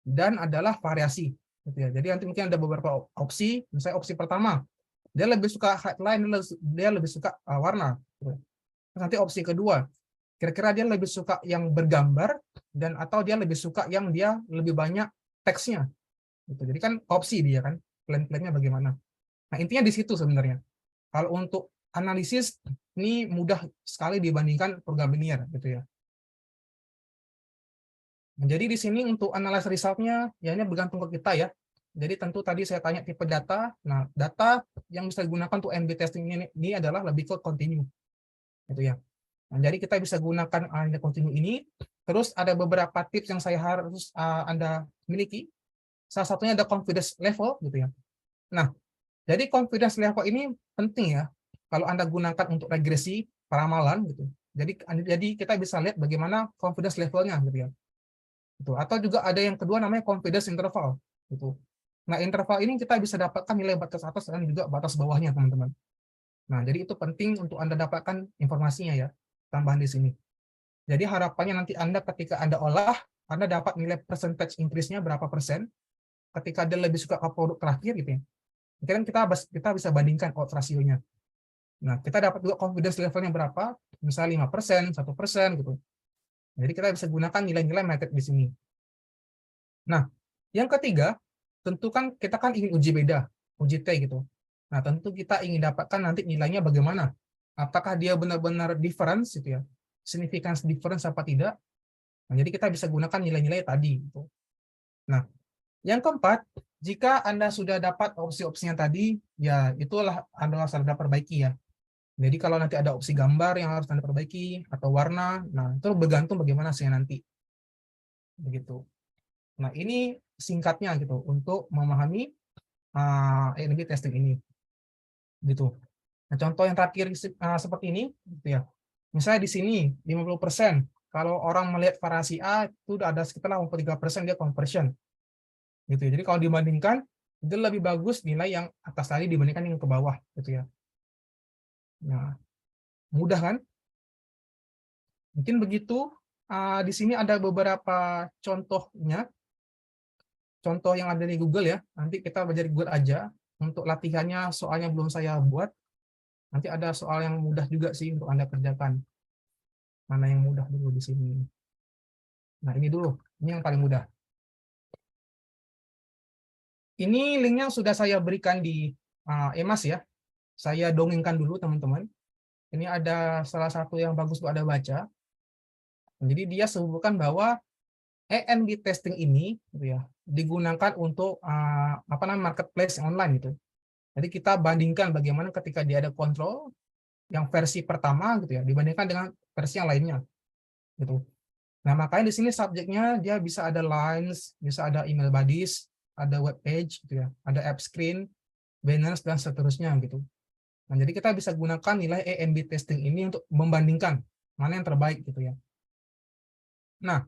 dan adalah variasi gitu ya. Jadi nanti mungkin ada beberapa opsi. Misalnya opsi pertama, dia lebih suka headline, dia lebih suka warna. Gitu. Nanti opsi kedua, kira-kira dia lebih suka yang bergambar dan atau dia lebih suka yang dia lebih banyak teksnya. Gitu. Jadi kan opsi dia kan, plan-plannya bagaimana. Nah, intinya di situ sebenarnya. Kalau untuk analisis ini mudah sekali dibandingkan program linear gitu ya. Jadi di sini untuk analysis resultnya ya ini bergantung ke kita ya. Jadi tentu tadi saya tanya tipe data. Nah, data yang bisa digunakan untuk A/B testing ini adalah lebih ke continue. Gitu ya. Nah, jadi kita bisa gunakan A/B continue ini. Terus ada beberapa tips yang saya harus Anda miliki. Salah satunya ada confidence level gitu ya. Nah, jadi confidence level ini penting ya. Kalau Anda gunakan untuk regresi peramalan gitu. Jadi kita bisa lihat bagaimana confidence levelnya gitu ya. Gitu. Atau juga ada yang kedua namanya confidence interval gitu. Nah, interval ini kita bisa dapatkan nilai batas atas dan juga batas bawahnya, teman-teman. Nah, jadi itu penting untuk Anda dapatkan informasinya ya, tambahan di sini. Jadi harapannya nanti Anda ketika Anda olah, Anda dapat nilai percentage increase-nya berapa persen. Ketika dia lebih suka ke produk terakhir gitu ya. Mungkin kita bisa bandingkan odds rasionya. Nah, kita dapat juga confidence levelnya berapa, misalnya 5%, 1% gitu. Jadi kita bisa gunakan nilai-nilai metric di sini. Nah, yang ketiga, tentu kan kita kan ingin uji beda, uji T gitu. Nah, tentu kita ingin dapatkan nanti nilainya bagaimana. Apakah dia benar-benar difference gitu ya, significance difference apa tidak. Nah, jadi kita bisa gunakan nilai-nilai tadi. Gitu. Nah, yang keempat, jika Anda sudah dapat opsi-opsinya tadi, ya itulah Anda harus perbaiki ya. Jadi kalau nanti ada opsi gambar yang harus Anda perbaiki, atau warna, nah itu bergantung bagaimana hasilnya nanti. Begitu. Nah, ini singkatnya gitu untuk memahami A/B testing ini. Gitu. Nah, contoh yang terakhir seperti ini gitu ya. Misalnya di sini 50%. Kalau orang melihat variasi A itu ada sekitar 83% dia conversion. Gitu ya. Jadi kalau dibandingkan itu lebih bagus nilai yang atas tadi dibandingkan yang ke bawah gitu ya. Nah, mudah kan? Mungkin begitu. Di sini ada beberapa contohnya. Contoh yang ada di Google ya. Nanti kita belajar di Google aja. Untuk latihannya soalnya belum saya buat. Nanti ada soal yang mudah juga sih untuk Anda kerjakan. Mana yang mudah dulu di sini. Nah, ini dulu. Ini yang paling mudah. Ini linknya sudah saya berikan di eMAS ya. Saya dongengkan dulu teman-teman. Ini ada salah satu yang bagus untuk Anda baca. Jadi dia sebutkan bahwa A/B testing ini gitu ya, digunakan untuk marketplace online gitu. Jadi kita bandingkan bagaimana ketika dia ada kontrol yang versi pertama gitu ya dibandingkan dengan versi yang lainnya gitu. Nah, makanya di sini subjeknya dia bisa ada lines, bisa ada email bodies, ada web page gitu ya, ada app screen, banners dan seterusnya gitu. Nah, jadi kita bisa gunakan nilai A/B testing ini untuk membandingkan mana yang terbaik gitu ya. Nah,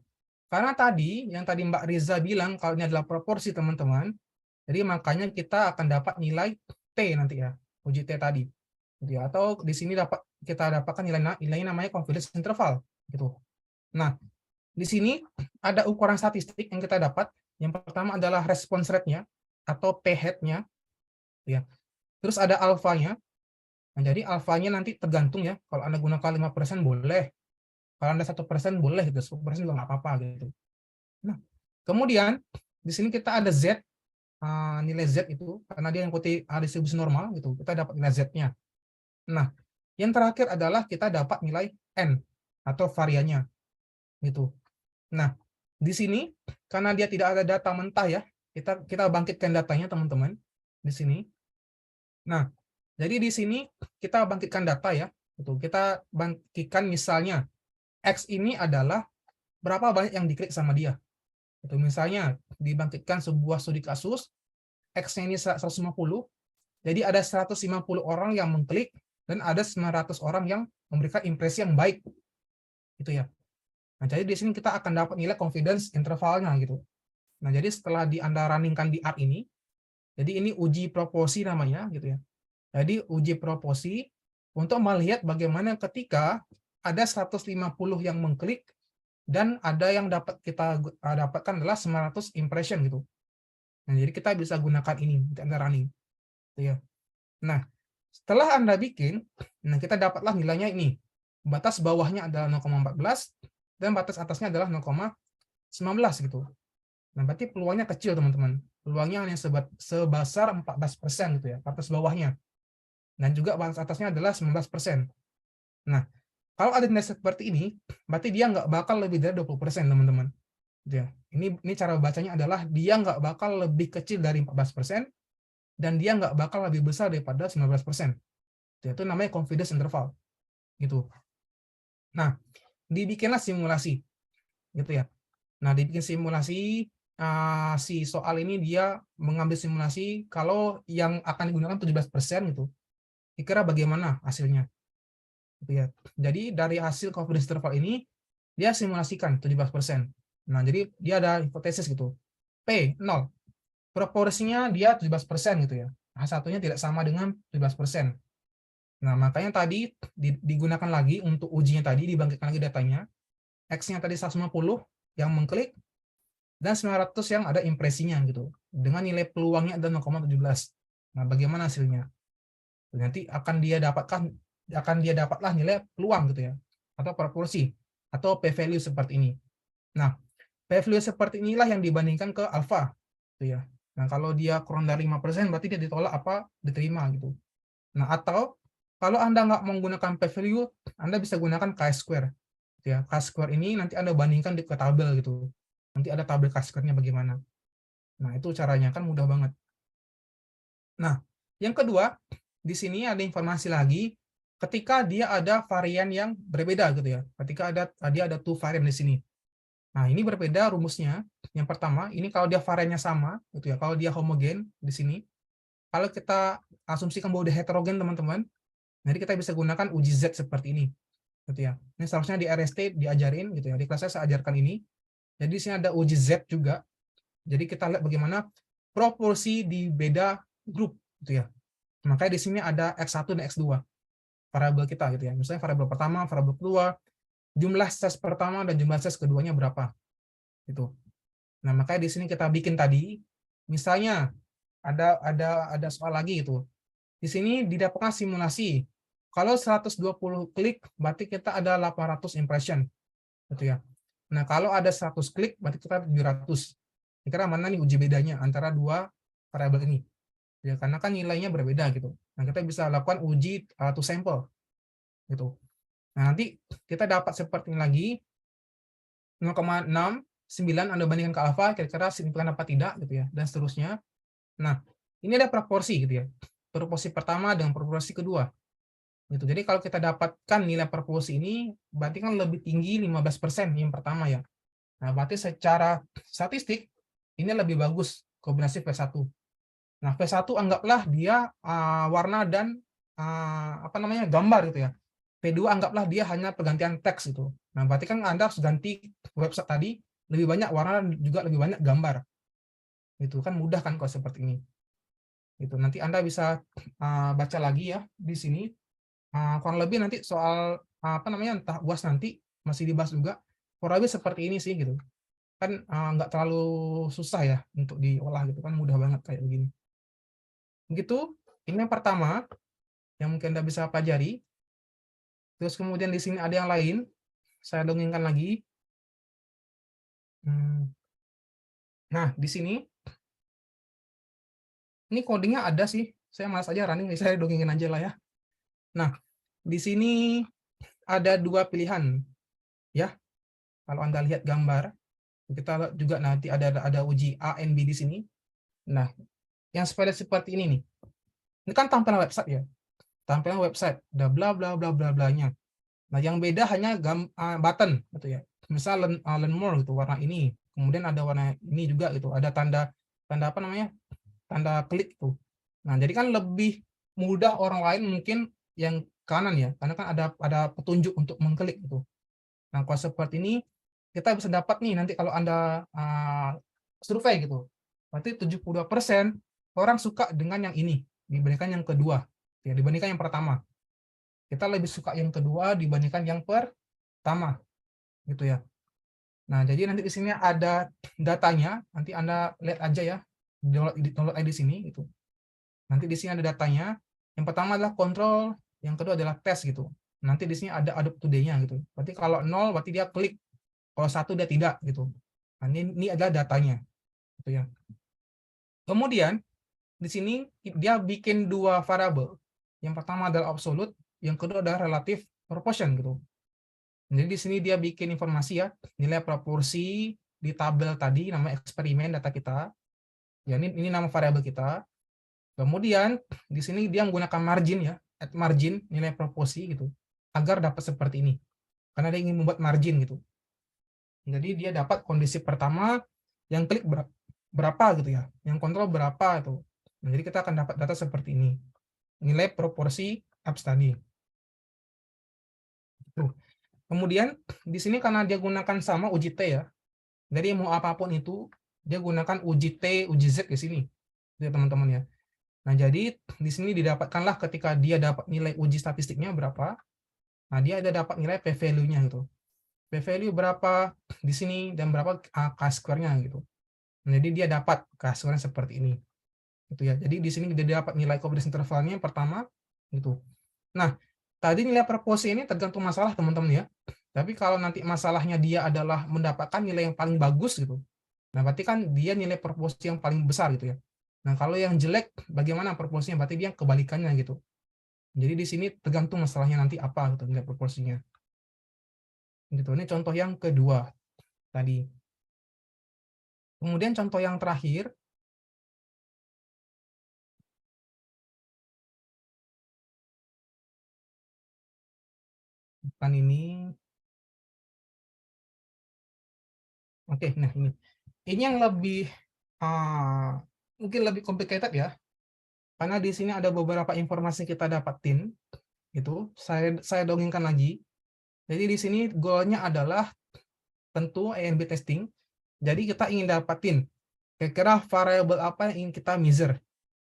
karena tadi yang tadi Mbak Riza bilang kalau ini adalah proporsi teman-teman, jadi makanya kita akan dapat nilai T nanti ya, uji T tadi. Gitu ya. Atau di sini kita dapatkan nilai namanya confidence interval gitu. Nah, di sini ada ukuran statistik yang kita dapat. Yang pertama adalah response rate-nya atau p-hat-nya ya. Terus ada alfanya. Nah, jadi alfanya nanti tergantung ya. Kalau Anda gunakan 5% boleh. Kalau Anda 1% boleh gitu, 10% juga nggak apa-apa gitu. Nah, kemudian di sini kita ada Z, nilai Z itu karena dia mengikuti distribusi normal gitu. Kita dapat nilai Z-nya. Nah, yang terakhir adalah kita dapat nilai N atau variannya gitu. Nah, di sini karena dia tidak ada data mentah ya, kita bangkitkan datanya teman-teman di sini. Nah, jadi di sini kita bangkitkan data ya, gitu. Kita bangkitkan misalnya X ini adalah berapa banyak yang diklik sama dia. Itu misalnya dibangkitkan sebuah studi kasus, X-nya ini 150, jadi ada 150 orang yang mengklik dan ada 900 orang yang memberikan impresi yang baik. Gitu ya. Nah, jadi di sini kita akan dapat nilai confidence intervalnya gitu. Nah, jadi setelah Anda runningkan di R ini, jadi ini uji proporsi namanya gitu ya. Jadi uji proporsi untuk melihat bagaimana ketika ada 150 yang mengklik dan ada yang kita dapatkan adalah 900 impression gitu. Nah, jadi kita bisa gunakan ini untuk Anda running. Gitu ya. Nah, setelah Anda bikin, nah kita dapatlah nilainya ini. Batas bawahnya adalah 0,14 dan batas atasnya adalah 0,19 gitu. Nah, berarti peluangnya kecil teman-teman. Peluangnya hanya sebesar 14% gitu ya, batas bawahnya. Dan juga batas atasnya adalah 19%. Nah, kalau ada nilai seperti ini, berarti dia nggak bakal lebih dari 20%, teman-teman. Gitu ya. Ini cara bacanya adalah dia nggak bakal lebih kecil dari 14% dan dia nggak bakal lebih besar daripada 19%. Itu namanya confidence interval. Gitu. Nah, dibikinlah simulasi. Gitu ya. Nah, dibikin simulasi, si soal ini dia mengambil simulasi kalau yang akan digunakan 17% gitu. Kira-kira bagaimana hasilnya? Gitu ya. Jadi dari hasil confidence interval ini dia simulasikan 17%. Nah, jadi dia ada hipotesis gitu. P 0. Proporsinya dia 17% gitu ya. H1-nya tidak sama dengan 17%. Nah, makanya tadi digunakan lagi untuk ujinya tadi, dibangkitkan lagi datanya. X-nya tadi 150 yang mengklik dan 900 yang ada impresinya gitu. Dengan nilai peluangnya ada 0,17. Nah, bagaimana hasilnya? Nanti akan dia dapatlah nilai peluang gitu ya, atau proporsi atau p-value seperti ini. Nah, p-value seperti inilah yang dibandingkan ke alfa gitu ya. Nah, kalau dia kurang dari 5% berarti dia ditolak apa diterima gitu. Nah, atau kalau Anda nggak menggunakan p-value, Anda bisa gunakan chi-square gitu ya. Chi-square ini nanti Anda bandingkan ke tabel gitu. Nanti ada tabel chi-square-nya bagaimana. Nah, itu caranya kan mudah banget. Nah, yang kedua, di sini ada informasi lagi ketika dia ada varian yang berbeda gitu ya. Ketika dia ada two varian di sini. Nah, ini berbeda rumusnya. Yang pertama, ini kalau dia variannya sama gitu ya. Kalau dia homogen di sini. Kalau kita asumsikan bahwa dia heterogen, teman-teman, jadi kita bisa gunakan uji Z seperti ini. Gitu ya. Ini seharusnya di RST diajarin gitu ya. Di kelas saya ajarkan ini. Jadi di sini ada uji Z juga. Jadi kita lihat bagaimana proporsi di beda grup gitu ya. Makanya di sini ada X1 dan X2 variabel kita gitu ya. Misalnya variabel pertama, variabel kedua, jumlah ses pertama dan jumlah ses keduanya berapa. Gitu. Nah, makanya di sini kita bikin tadi misalnya ada soal lagi gitu. Di sini didapatkan simulasi. Kalau 120 klik berarti kita ada 800 impression gitu ya. Nah, kalau ada 100 klik berarti kita 700. Kira-kira mana nih uji bedanya antara dua variabel ini? Ya, karena kan nilainya berbeda gitu. Nah, kita bisa lakukan uji to sample gitu. Nah, nanti kita dapat seperti ini lagi 0,69 Anda bandingkan ke alfa, kira-kira signifikan apa tidak gitu ya, dan seterusnya. Nah, ini ada proporsi gitu ya. Proporsi pertama dengan proporsi kedua. Gitu. Jadi kalau kita dapatkan nilai proporsi ini berarti kan lebih tinggi 15% yang pertama ya. Nah, berarti secara statistik ini lebih bagus kombinasi P1. Nah, P1 anggaplah dia warna dan gambar gitu ya. P2 anggaplah dia hanya pergantian teks itu. Nah, berarti kan Anda harus ganti website tadi lebih banyak warna dan juga lebih banyak gambar. Itu kan mudah kan kalau seperti ini. Itu nanti Anda bisa baca lagi ya di sini. Kurang lebih nanti soal entah UAS nanti masih dibahas juga. Kurang lebih seperti ini sih gitu. Kan nggak terlalu susah ya untuk diolah gitu kan, mudah banget kayak begini. Begitu, ini yang pertama yang mungkin Anda bisa pelajari. Terus kemudian di sini ada yang lain, saya dongengkan lagi. Nah, di sini, ini codingnya ada sih, saya malas aja running, saya dongengin aja lah ya. Nah, di sini ada dua pilihan, ya. Kalau Anda lihat gambar, kita juga nanti ada uji A and B di sini. Nah, yang seperti ini nih. Ini kan tampilan website ya. Tampilan website, ada bla bla bla bla blanya. Nah, yang beda hanya button gitu ya. Misal learn more gitu, warna ini. Kemudian ada warna ini juga gitu. Ada tanda tanda klik tuh. Nah, jadi kan lebih mudah orang lain mungkin yang kanan ya, karena kan ada petunjuk untuk mengklik gitu. Nah, kalau seperti ini kita bisa dapat nih nanti kalau Anda survei gitu. Berarti 72% orang suka dengan yang ini dibandingkan yang kedua. Ya, dibandingkan yang pertama. Kita lebih suka yang kedua dibandingkan yang pertama. Gitu ya. Nah, jadi nanti di sini ada datanya, nanti Anda lihat aja ya. Download aja di sini gitu. Nanti di sini ada datanya. Yang pertama adalah kontrol, yang kedua adalah tes gitu. Nanti di sini ada adopt today-nya gitu. Berarti kalau 0 berarti dia klik. Kalau 1 dia tidak gitu. Nah, ini adalah datanya. Gitu ya. Kemudian di sini dia bikin dua variabel. Yang pertama adalah absolute, yang kedua adalah relative proportion gitu. Jadi di sini dia bikin informasi ya, nilai proporsi di tabel tadi nama eksperimen data kita. Ya, ini nama variabel kita. Kemudian di sini dia menggunakan margin ya, add margin nilai proporsi gitu, agar dapat seperti ini. Karena dia ingin membuat margin gitu. Jadi dia dapat kondisi pertama yang klik berapa gitu ya, yang kontrol berapa itu. Nah, jadi kita akan dapat data seperti ini. Nilai proporsi apps tadi. Tuh. Kemudian di sini karena dia gunakan sama uji T ya. Jadi mau apapun itu dia gunakan uji T, uji Z di sini. Ya teman-teman ya. Nah, jadi di sini didapatkanlah ketika dia dapat nilai uji statistiknya berapa. Nah, dia ada dapat nilai p-value-nya gitu. P-value berapa di sini dan berapa K-square-nya gitu. Nah, jadi dia dapat K-square seperti ini. Gitu ya. Jadi di sini dia dapat nilai confidence intervalnya yang pertama gitu. Nah, tadi nilai proporsi ini tergantung masalah teman-teman ya. Tapi kalau nanti masalahnya dia adalah mendapatkan nilai yang paling bagus gitu. Nah, berarti kan dia nilai proporsi yang paling besar gitu ya. Nah, kalau yang jelek bagaimana proporsinya? Berarti dia kebalikannya gitu. Jadi di sini tergantung masalahnya nanti apa gitu nilai proporsinya. Gitu. Ini contoh yang kedua tadi. Kemudian contoh yang terakhir. Bukan ini. Oke, nah ini. Ini yang lebih mungkin lebih complicated ya. Karena di sini ada beberapa informasi kita dapatin. Itu saya dongengkan lagi. Jadi di sini goalnya adalah tentu A/B testing. Jadi kita ingin dapatin kira-kira variabel apa yang ingin kita measure.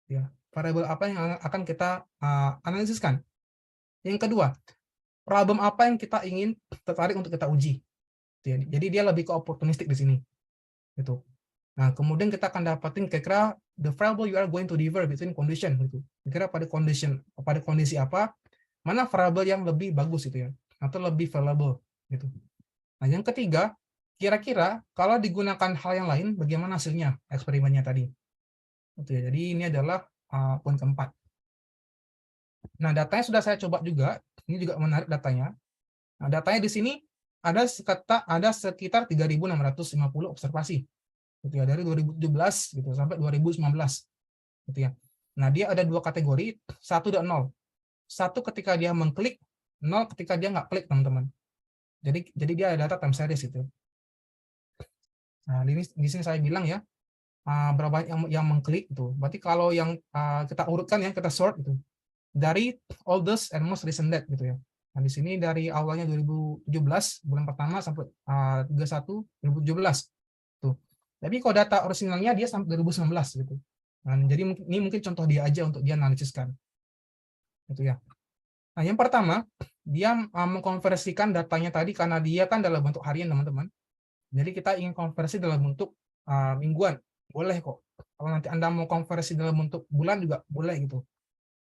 Ya, variabel apa yang akan kita analisiskan. Yang kedua, problem apa yang kita ingin tertarik untuk kita uji. Jadi dia lebih ke opportunistic di sini. Gitu. Nah, kemudian kita akan dapatin kira-kira the variable you are going to differ between condition gitu. Kira-kira pada kondisi apa, mana variabel yang lebih bagus itu ya, atau lebih valuable gitu. Nah, yang ketiga, kira-kira kalau digunakan hal yang lain bagaimana hasilnya eksperimennya tadi. Gitu ya. Jadi ini adalah poin keempat. Nah, datanya sudah saya coba juga. Ini juga menarik datanya. Nah, datanya di sini ada sekitar 3.650 observasi. Gitu ya, dari 2017 gitu sampai 2019 gitu ya. Nah, dia ada dua kategori, 1 dan 0. 1 ketika dia mengklik, 0 ketika dia nggak klik, teman-teman. Jadi dia ada data time series itu. Nah, di sini saya bilang ya, berapa yang mengklik itu. Berarti kalau yang kita urutkan ya, kita sort itu dari oldest and most recent date gitu ya. Nah, di sini dari awalnya 2017 bulan pertama sampai 31 2017 tuh. Tapi kalau data originalnya dia sampai 2019 gitu. Nah, jadi ini mungkin contoh dia aja untuk dia analisiskan. Gitu ya. Nah, yang pertama, dia mengkonversikan datanya tadi karena dia kan dalam bentuk harian, teman-teman. Jadi kita ingin konversi dalam bentuk mingguan. Boleh kok. Kalau nanti Anda mau konversi dalam bentuk bulan juga boleh gitu.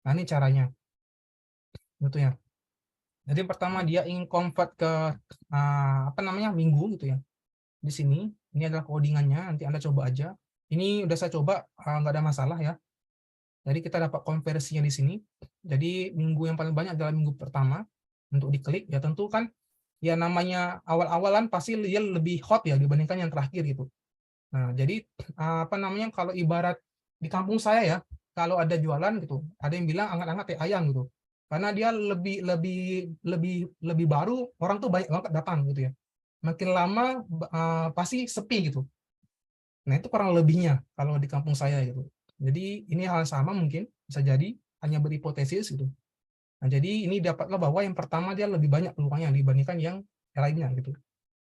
Nah, ini caranya. Gitu ya. Jadi pertama dia ingin convert ke minggu gitu ya. Di sini ini adalah codingannya, nanti Anda coba aja. Ini udah saya coba, nggak ada masalah ya. Jadi kita dapat konversinya di sini. Jadi minggu yang paling banyak adalah minggu pertama untuk diklik. Ya tentu kan, ya namanya awal-awalan pasti dia lebih hot ya dibandingkan yang terakhir gitu. Nah jadi kalau ibarat di kampung saya ya, kalau ada jualan gitu, ada yang bilang anget-anget ayam gitu. Karena dia lebih baru, orang tuh banyak banget datang gitu ya. Makin lama pasti sepi gitu. Nah, itu kurang lebihnya kalau di kampung saya gitu. Jadi ini hal sama mungkin bisa jadi hanya berhipotesis gitu. Nah, jadi ini dapatlah bahwa yang pertama dia lebih banyak peluangnya dibandingkan yang lainnya gitu.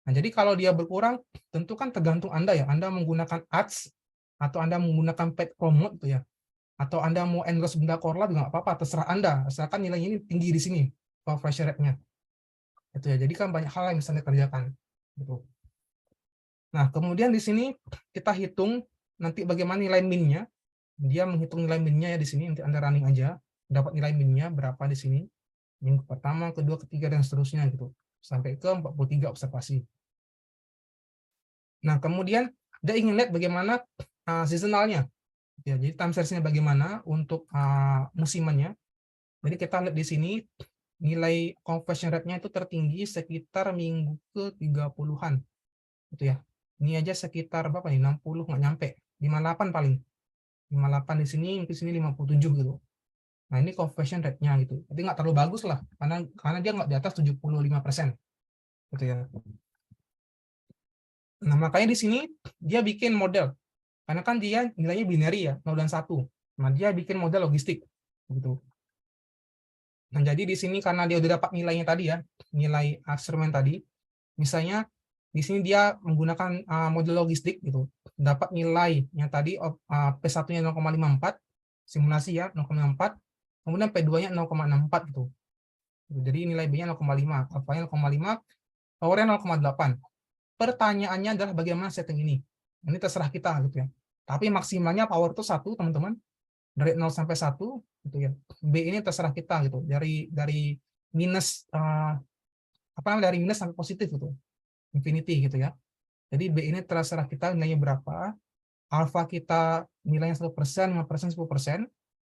Nah, jadi kalau dia berkurang tentu kan tergantung Anda ya. Anda menggunakan ads atau Anda menggunakan paid promote gitu ya. Atau Anda mau endorse benda korla juga nggak apa-apa, terserah Anda, asalkan nilainya ini tinggi di sini, conversion rate-nya. Itu ya. Jadi kan banyak hal yang bisa dikerjakan. Gitu. Nah, kemudian di sini kita hitung nanti bagaimana nilai min-nya. Dia menghitung nilai min-nya ya di sini, nanti Anda running aja, dapat nilai min-nya berapa di sini. Minggu pertama, kedua, ketiga, dan seterusnya gitu. Sampai ke 43 observasi. Nah, kemudian dia ingin lihat bagaimana seasonalnya. Ya, jadi time series-nya bagaimana untuk musimannya. Jadi kita lihat di sini nilai conversion rate-nya itu tertinggi sekitar minggu ke 30-an. Gitu ya. Ini aja sekitar berapa nih? 60 nggak nyampe. 58 paling. 58 di sini 57 gitu. Nah, ini conversion rate-nya gitu. Jadi nggak terlalu bagus lah, karena dia nggak di atas 75%. Gitu ya. Nah, makanya di sini dia bikin model. Karena kan dia nilainya binary ya, 0 dan 1. Nah, dia bikin model logistik. Gitu. Nah, jadi di sini karena dia udah dapat nilainya tadi ya, nilai eksperimen tadi, misalnya di sini dia menggunakan model logistik gitu, dapat nilainya tadi P1-nya 0,54, simulasi ya 0,4, kemudian P2-nya 0,64 gitu. Jadi nilai B-nya 0,5, alfanya 0,5, powernya 0,8. Pertanyaannya adalah bagaimana setting ini. Ini terserah kita gitu ya. Tapi maksimalnya power itu 1, teman-teman. Dari 0 sampai 1 gitu ya. B ini terserah kita gitu. Dari minus dari minus sampai positif gitu. Infinity gitu ya. Jadi B ini terserah kita nilainya berapa. Alpha kita nilainya 1%, 5%, 10%.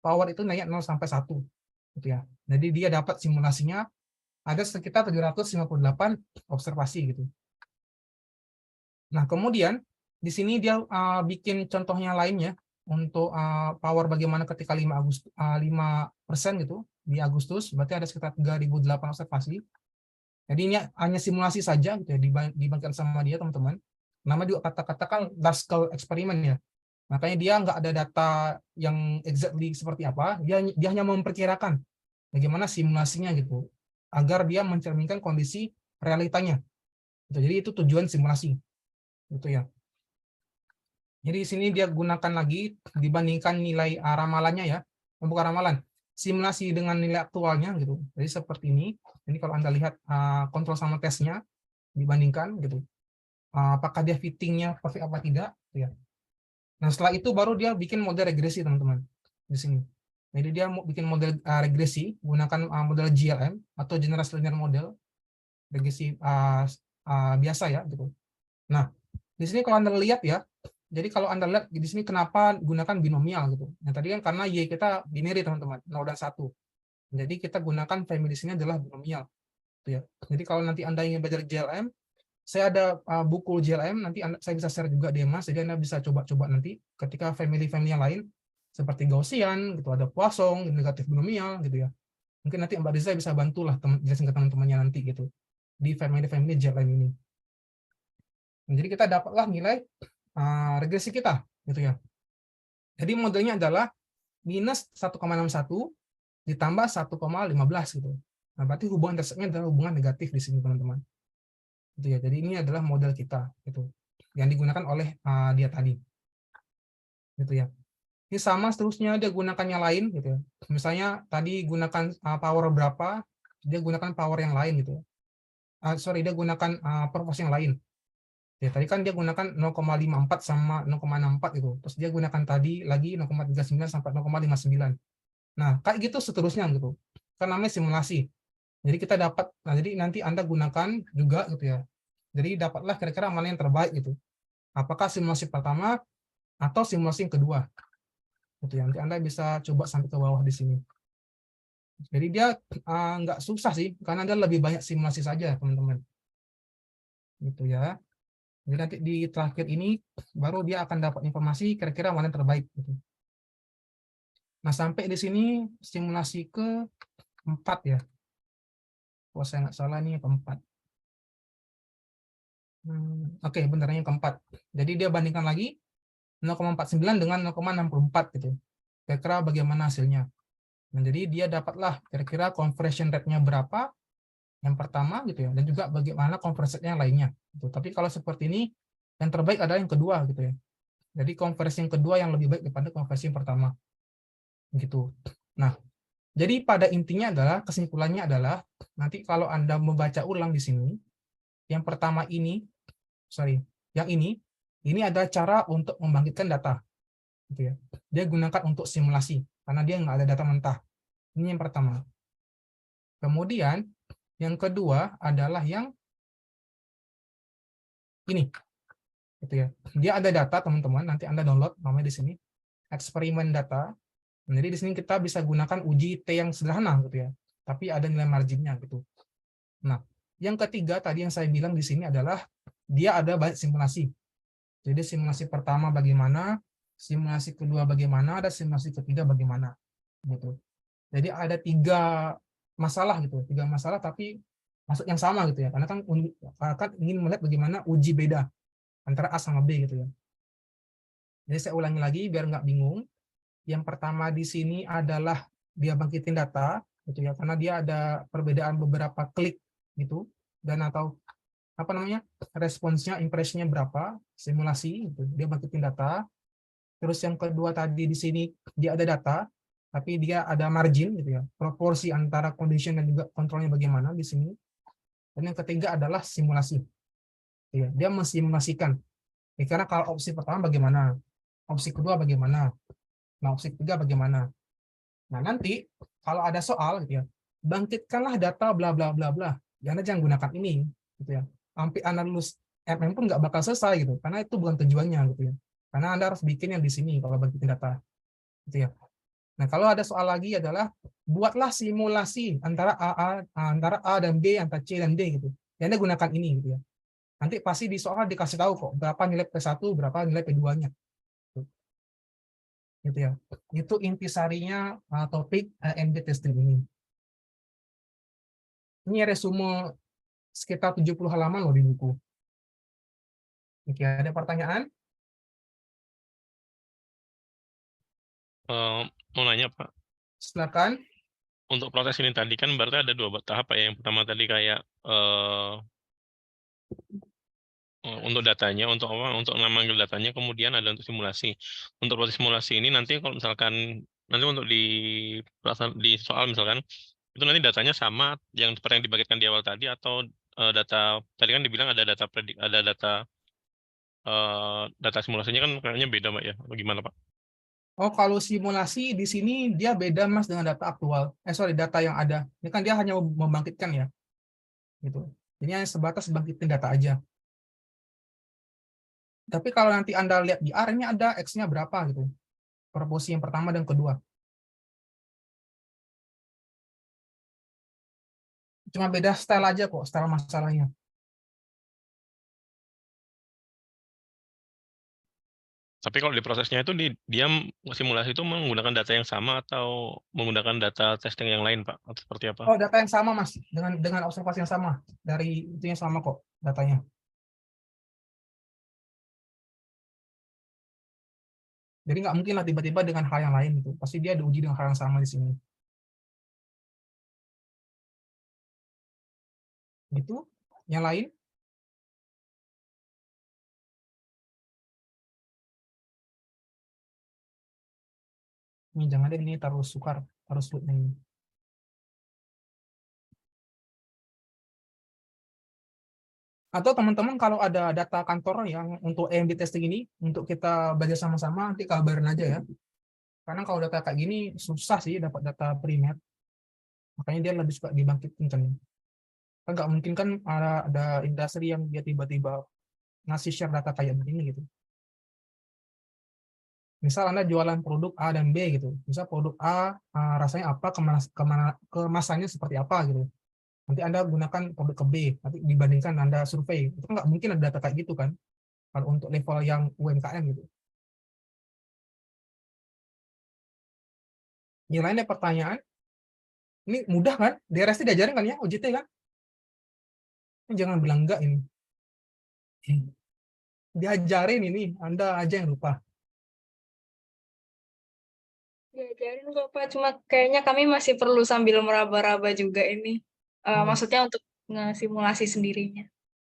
Power itu nilainya 0 sampai 1 gitu ya. Jadi dia dapat simulasinya ada sekitar 758 observasi gitu. Nah, kemudian di sini dia bikin contohnya lainnya untuk power bagaimana ketika 5% gitu di Agustus, berarti ada sekitar 3008 observasi. Jadi ini hanya simulasi saja gitu ya, dibandingkan sama dia teman-teman. Nama juga kata-katakan large scale eksperimen ya. Makanya dia nggak ada data yang exactly seperti apa, dia hanya memperkirakan bagaimana simulasinya gitu, agar dia mencerminkan kondisi realitanya. Jadi itu tujuan simulasi. Gitu ya. Jadi di sini dia gunakan lagi dibandingkan nilai ramalannya ya, bukan ramalan, simulasi dengan nilai aktualnya gitu. Jadi seperti ini. Ini kalau Anda lihat kontrol sama tesnya dibandingkan gitu. Apakah dia fittingnya perfect apa tidak? Ya. Nah setelah itu baru dia bikin model regresi teman-teman di sini. Jadi dia mau bikin model regresi gunakan model GLM atau Generalized Linear Model regresi biasa ya gitu. Nah di sini kalau Anda lihat ya. Jadi kalau Anda lihat di sini kenapa gunakan binomial gitu. Yang tadi kan karena Y kita binary teman-teman, 0 dan 1. Jadi kita gunakan family di sini adalah binomial. Gitu ya. Jadi kalau nanti Anda ingin belajar GLM, saya ada buku GLM, nanti saya bisa share juga di Mas, jadi Anda bisa coba-coba nanti ketika family-family yang lain, seperti Gaussian, gitu, ada Poisson, negatif binomial, gitu ya. Mungkin nanti Mbak Riza bisa bantulah jelasin ke teman-temannya nanti gitu, di family-family GLM ini. Jadi kita dapatlah nilai regresi kita, gitu ya. Jadi modelnya adalah minus 1,61 ditambah 1,15 gitu. Nah, berarti hubungan intersektnya adalah hubungan negatif di sini, teman-teman. Gitu ya. Jadi ini adalah model kita, gitu, yang digunakan oleh dia tadi. Gitu ya. Ini sama seterusnya dia gunakan yang lain, gitu ya. Misalnya tadi gunakan power berapa, dia gunakan power yang lain, gitu. Dia gunakan purpose yang lain. Ya, tadi kan dia gunakan 0,54 sama 0,64 gitu. Terus dia gunakan tadi lagi 0,39 sampai 0,59. Nah, kayak gitu seterusnya gitu. Kan namanya simulasi. Jadi kita dapat, jadi nanti Anda gunakan juga gitu ya. Jadi dapatlah kira-kira mana yang terbaik gitu. Apakah simulasi pertama atau simulasi yang kedua. Gitu ya. Nanti Anda bisa coba sampai ke bawah di sini. Jadi dia nggak susah sih, karena dia lebih banyak simulasi saja, teman-teman. Gitu ya. Jadi nanti di terakhir ini baru dia akan dapat informasi kira-kira mana yang terbaik. Gitu. Nah sampai di sini simulasi ke-4 ya. Kalau saya nggak salah ini ke-4. Oke, benar yang ke-4. Jadi dia bandingkan lagi 0,49 dengan 0,64 gitu. Kira-kira bagaimana hasilnya. Nah, jadi dia dapatlah kira-kira conversion rate-nya berapa yang pertama gitu ya, dan juga bagaimana conversion yang lainnya. Gitu. Tapi kalau seperti ini yang terbaik adalah yang kedua gitu ya. Jadi konversi yang kedua yang lebih baik daripada konversi yang pertama. Gitu. Nah, jadi pada intinya adalah kesimpulannya adalah nanti kalau Anda membaca ulang di sini, yang pertama ini, yang ini adalah cara untuk membangkitkan data. Gitu ya. Dia gunakan untuk simulasi karena dia nggak ada data mentah. Ini yang pertama. Kemudian yang kedua adalah yang ini. Gitu ya. Dia ada data teman-teman, nanti Anda download namanya di sini. Eksperimen data. Jadi di sini kita bisa gunakan uji T yang sederhana gitu ya. Tapi ada nilai marginnya gitu. Nah, yang ketiga tadi yang saya bilang di sini adalah dia ada banyak simulasi. Jadi simulasi pertama bagaimana, simulasi kedua bagaimana, ada simulasi ketiga bagaimana, gitu. Jadi ada 3 masalah gitu, 3 masalah tapi maksud yang sama gitu ya, karena kan ingin melihat bagaimana uji beda antara A sama B gitu ya. Jadi saya ulangi lagi biar nggak bingung. Yang pertama di sini adalah dia bangkitin data, gitu ya, karena dia ada perbedaan beberapa klik gitu, dan atau apa namanya responsnya, impresinya berapa, simulasi, gitu. Dia bangkitin data. Terus yang kedua tadi di sini dia ada data, tapi dia ada margin, gitu ya, proporsi antara condition dan juga kontrolnya bagaimana di sini. Dan yang ketiga adalah simulasi. Gitu ya. Dia mensimulasikan. Ya, karena kalau opsi pertama bagaimana, opsi kedua bagaimana, nah opsi ketiga bagaimana. Nah nanti kalau ada soal gitu ya, bangkitkanlah data bla bla bla bla. Jangan jangan gunakan ini, gitu ya. Sampai Anda lulus MM pun nggak bakal selesai gitu, karena itu bukan tujuannya gitu ya. Karena Anda harus bikin yang di sini kalau bangkitin data, gitu ya. Nah kalau ada soal lagi adalah buatlah simulasi antara A dan B, antara C dan D gitu. Ya Anda gunakan ini gitu ya. Nanti pasti di soal dikasih tahu kok berapa nilai P1, berapa nilai P2-nya. Gitu ya. Itu intisarinya topik NB testing ini. Ini resume sekitar 70 halaman loh di buku. Oke, ada pertanyaan? Mau nanya Pak, Silakan. untuk proses ini tadi kan berarti ada 2 tahap Pak ya. Yang pertama tadi kayak untuk datanya, untuk apa? Untuk memanggil datanya, kemudian ada untuk simulasi. Untuk proses simulasi ini nanti kalau misalkan nanti untuk di soal misalkan itu nanti datanya sama yang seperti yang dibagikan di awal tadi, atau data tadi kan dibilang ada data ada data simulasinya kan kayaknya beda Pak ya. Bagaimana Pak? Oh, kalau simulasi di sini dia beda Mas dengan data aktual. Data yang ada. Ini kan dia hanya membangkitkan ya. Gitu. Ini hanya sebatas bangkitin data aja. Tapi kalau nanti Anda lihat di R, ini ada X-nya berapa gitu. Proporsi yang pertama dan kedua. Cuma beda style aja kok, style masalahnya. Tapi kalau di prosesnya itu dia simulasi itu menggunakan data yang sama atau menggunakan data testing yang lain Pak? Atau seperti apa? Oh, data yang sama Mas, dengan observasi yang sama. Dari itu yang sama kok datanya. Jadi nggak mungkin lah tiba-tiba dengan hal yang lain gitu. Pasti dia diuji dengan hal yang sama di sini. Gitu. Yang lain? Ini jangan deh, ini taruh sukar, taruh slide ini. Atau teman-teman kalau ada data kantor yang untuk EMB testing ini, untuk kita belajar sama-sama, nanti kabarin aja ya. Karena kalau data kayak gini, susah sih dapat data primer. Makanya dia lebih suka dibangkitin kan. Kan nggak mungkin kan ada industri yang dia tiba-tiba ngasih share data kayak begini gitu. Misal Anda jualan produk A dan B gitu. Misal produk A rasanya apa, kemasannya seperti apa gitu. Nanti Anda gunakan produk ke B, nanti dibandingkan Anda survei. Itu nggak mungkin ada data kayak gitu kan, kalau untuk level yang UMKM gitu. Yang lainnya pertanyaan, ini mudah kan? DRST diajarin kan ya, OJT kan? Jangan bilang enggak ini. Diajarin ini, Anda aja yang lupa. Diajarin kok Pak, cuma kayaknya kami masih perlu sambil meraba-raba juga ini. Maksudnya untuk ngesimulasi sendirinya.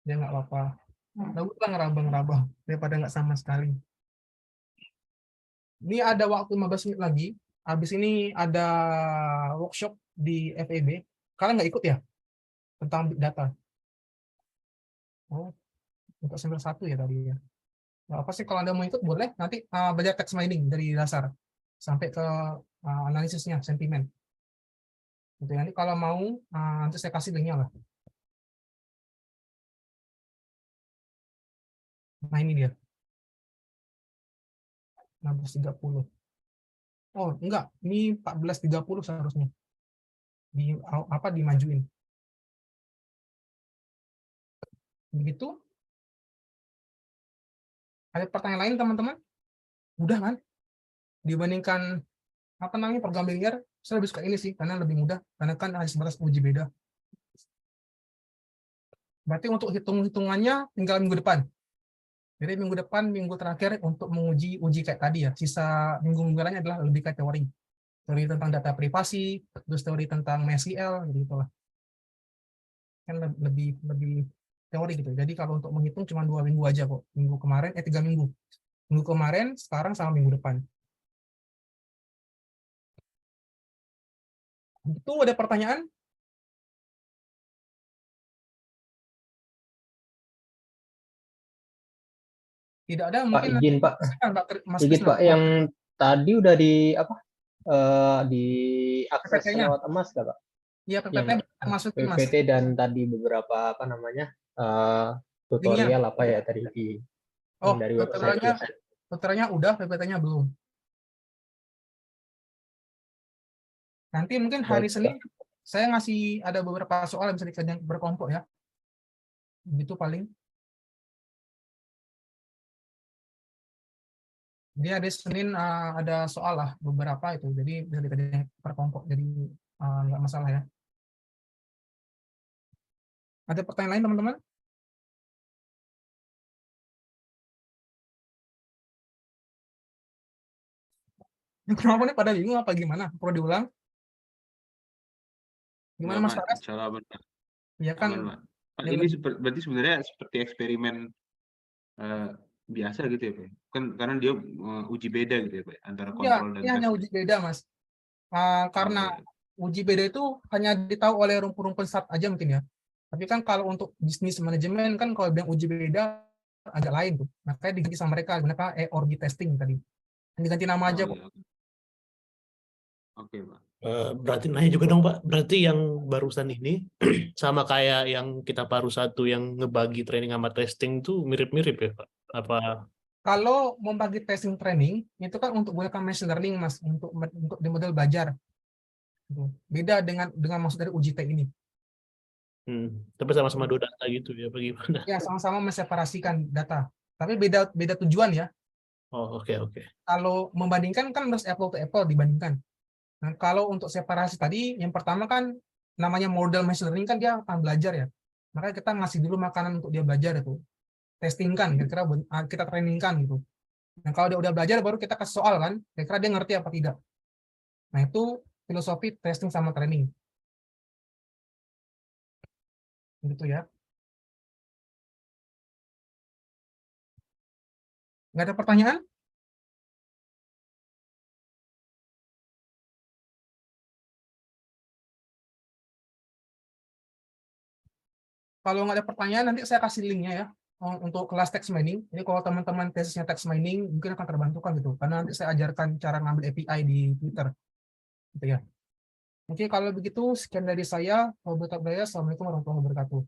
Ya nggak apa-apa. Bagus lah ngeraba-ngeraba daripada nggak sama sekali. Ini ada waktu 15 menit lagi. Habis ini ada workshop di FEB. Kalian nggak ikut ya? Tentang big data. Oh, untuk semester 1 ya tadi ya. Nggak apa sih, kalau Anda mau ikut boleh. Nanti belajar text mining dari dasar. Sampai ke analisisnya, sentimen. Gitu. Nanti kalau mau, nanti saya kasih linknya lah. Nah ini dia. 16.30. Oh enggak, ini 14.30 seharusnya. Dimajuin. Begitu. Ada pertanyaan lain teman-teman? Mudah kan? Dibandingkan program linear, saya lebih suka ini sih karena lebih mudah, karena kan hanya sebatas uji beda. Berarti untuk hitung-hitungannya tinggal minggu depan. Jadi minggu depan, minggu terakhir untuk menguji kayak tadi ya. Sisa minggu-minggu lainnya adalah lebih ke teori. Teori tentang data privasi, terus teori tentang MySQL, gitu lah. Kan lebih teori gitu. Jadi kalau untuk menghitung cuma 2 minggu aja kok. 3 minggu. Minggu kemarin, sekarang sama minggu depan. Itu ada pertanyaan? Tidak ada, Pak, mungkin izin Pak. Mas Sedikit Krisna. Pak, yang tadi udah di akses PPT-nya. lewat emas nggak Pak? Iya, PPT masukin Mas. PPT dan tadi beberapa tutorial apa ya tadi dari website. Tutorialnya udah, PPT-nya belum. Nanti mungkin hari Baik, Senin saya ngasih ada beberapa soal yang bisa dikerjain berkelompok ya. Begitu paling. Jadi hari Senin ada soal lah beberapa itu, jadi bisa dikerjain berkelompok, jadi nggak masalah ya. Ada pertanyaan lain teman-teman? Kenapa nih pada bingung apa gimana? Perlu diulang? Gimana Mas Faras? Salah benar. Ya kan. Aman, Pak. Ini berarti sebenarnya seperti eksperimen biasa gitu ya Pak? Kan karena dia uji beda gitu ya Pak, antara kontrol dan ini hanya uji beda Mas. Karena uji beda itu hanya ditahu oleh rumpun-rumpun stat aja mungkin ya. Tapi kan kalau untuk bisnis manajemen kan kalau bilang uji beda agak lain tuh. Makanya diganti sama mereka, mereka EORG testing tadi. Diganti nama aja kok. Oke Pak. Berarti nanya juga dong Pak, berarti yang barusan ini sama kayak yang kita baru satu yang ngebagi training sama testing tuh mirip-mirip ya Pak? Apa? Kalau membagi testing training itu kan untuk gunakan machine learning Mas, untuk di model belajar. Beda dengan maksud dari uji T ini. Tapi sama-sama dua data gitu ya, bagaimana? Ya, sama-sama menseparasikan data. Tapi beda tujuan ya. Oh, oke. Kalau membandingkan kan harus apple to apple dibandingkan. Nah, kalau untuk separasi tadi, yang pertama kan namanya model machine learning kan dia akan belajar ya. Makanya kita ngasih dulu makanan untuk dia belajar itu. Testingkan, kira-kira kita trainingkan gitu. Nah, kalau dia udah belajar baru kita kasih soal kan, kira-kira dia ngerti apa tidak. Nah, itu filosofi testing sama training. Gitu ya. Nggak ada pertanyaan? Kalau nggak ada pertanyaan, nanti saya kasih linknya ya untuk kelas text mining. Jadi kalau teman-teman tesisnya text mining, mungkin akan terbantukan gitu. Karena nanti saya ajarkan cara ngambil API di Twitter. Gitu ya. Oke, kalau begitu sekian dari saya. Assalamualaikum warahmatullahi wabarakatuh.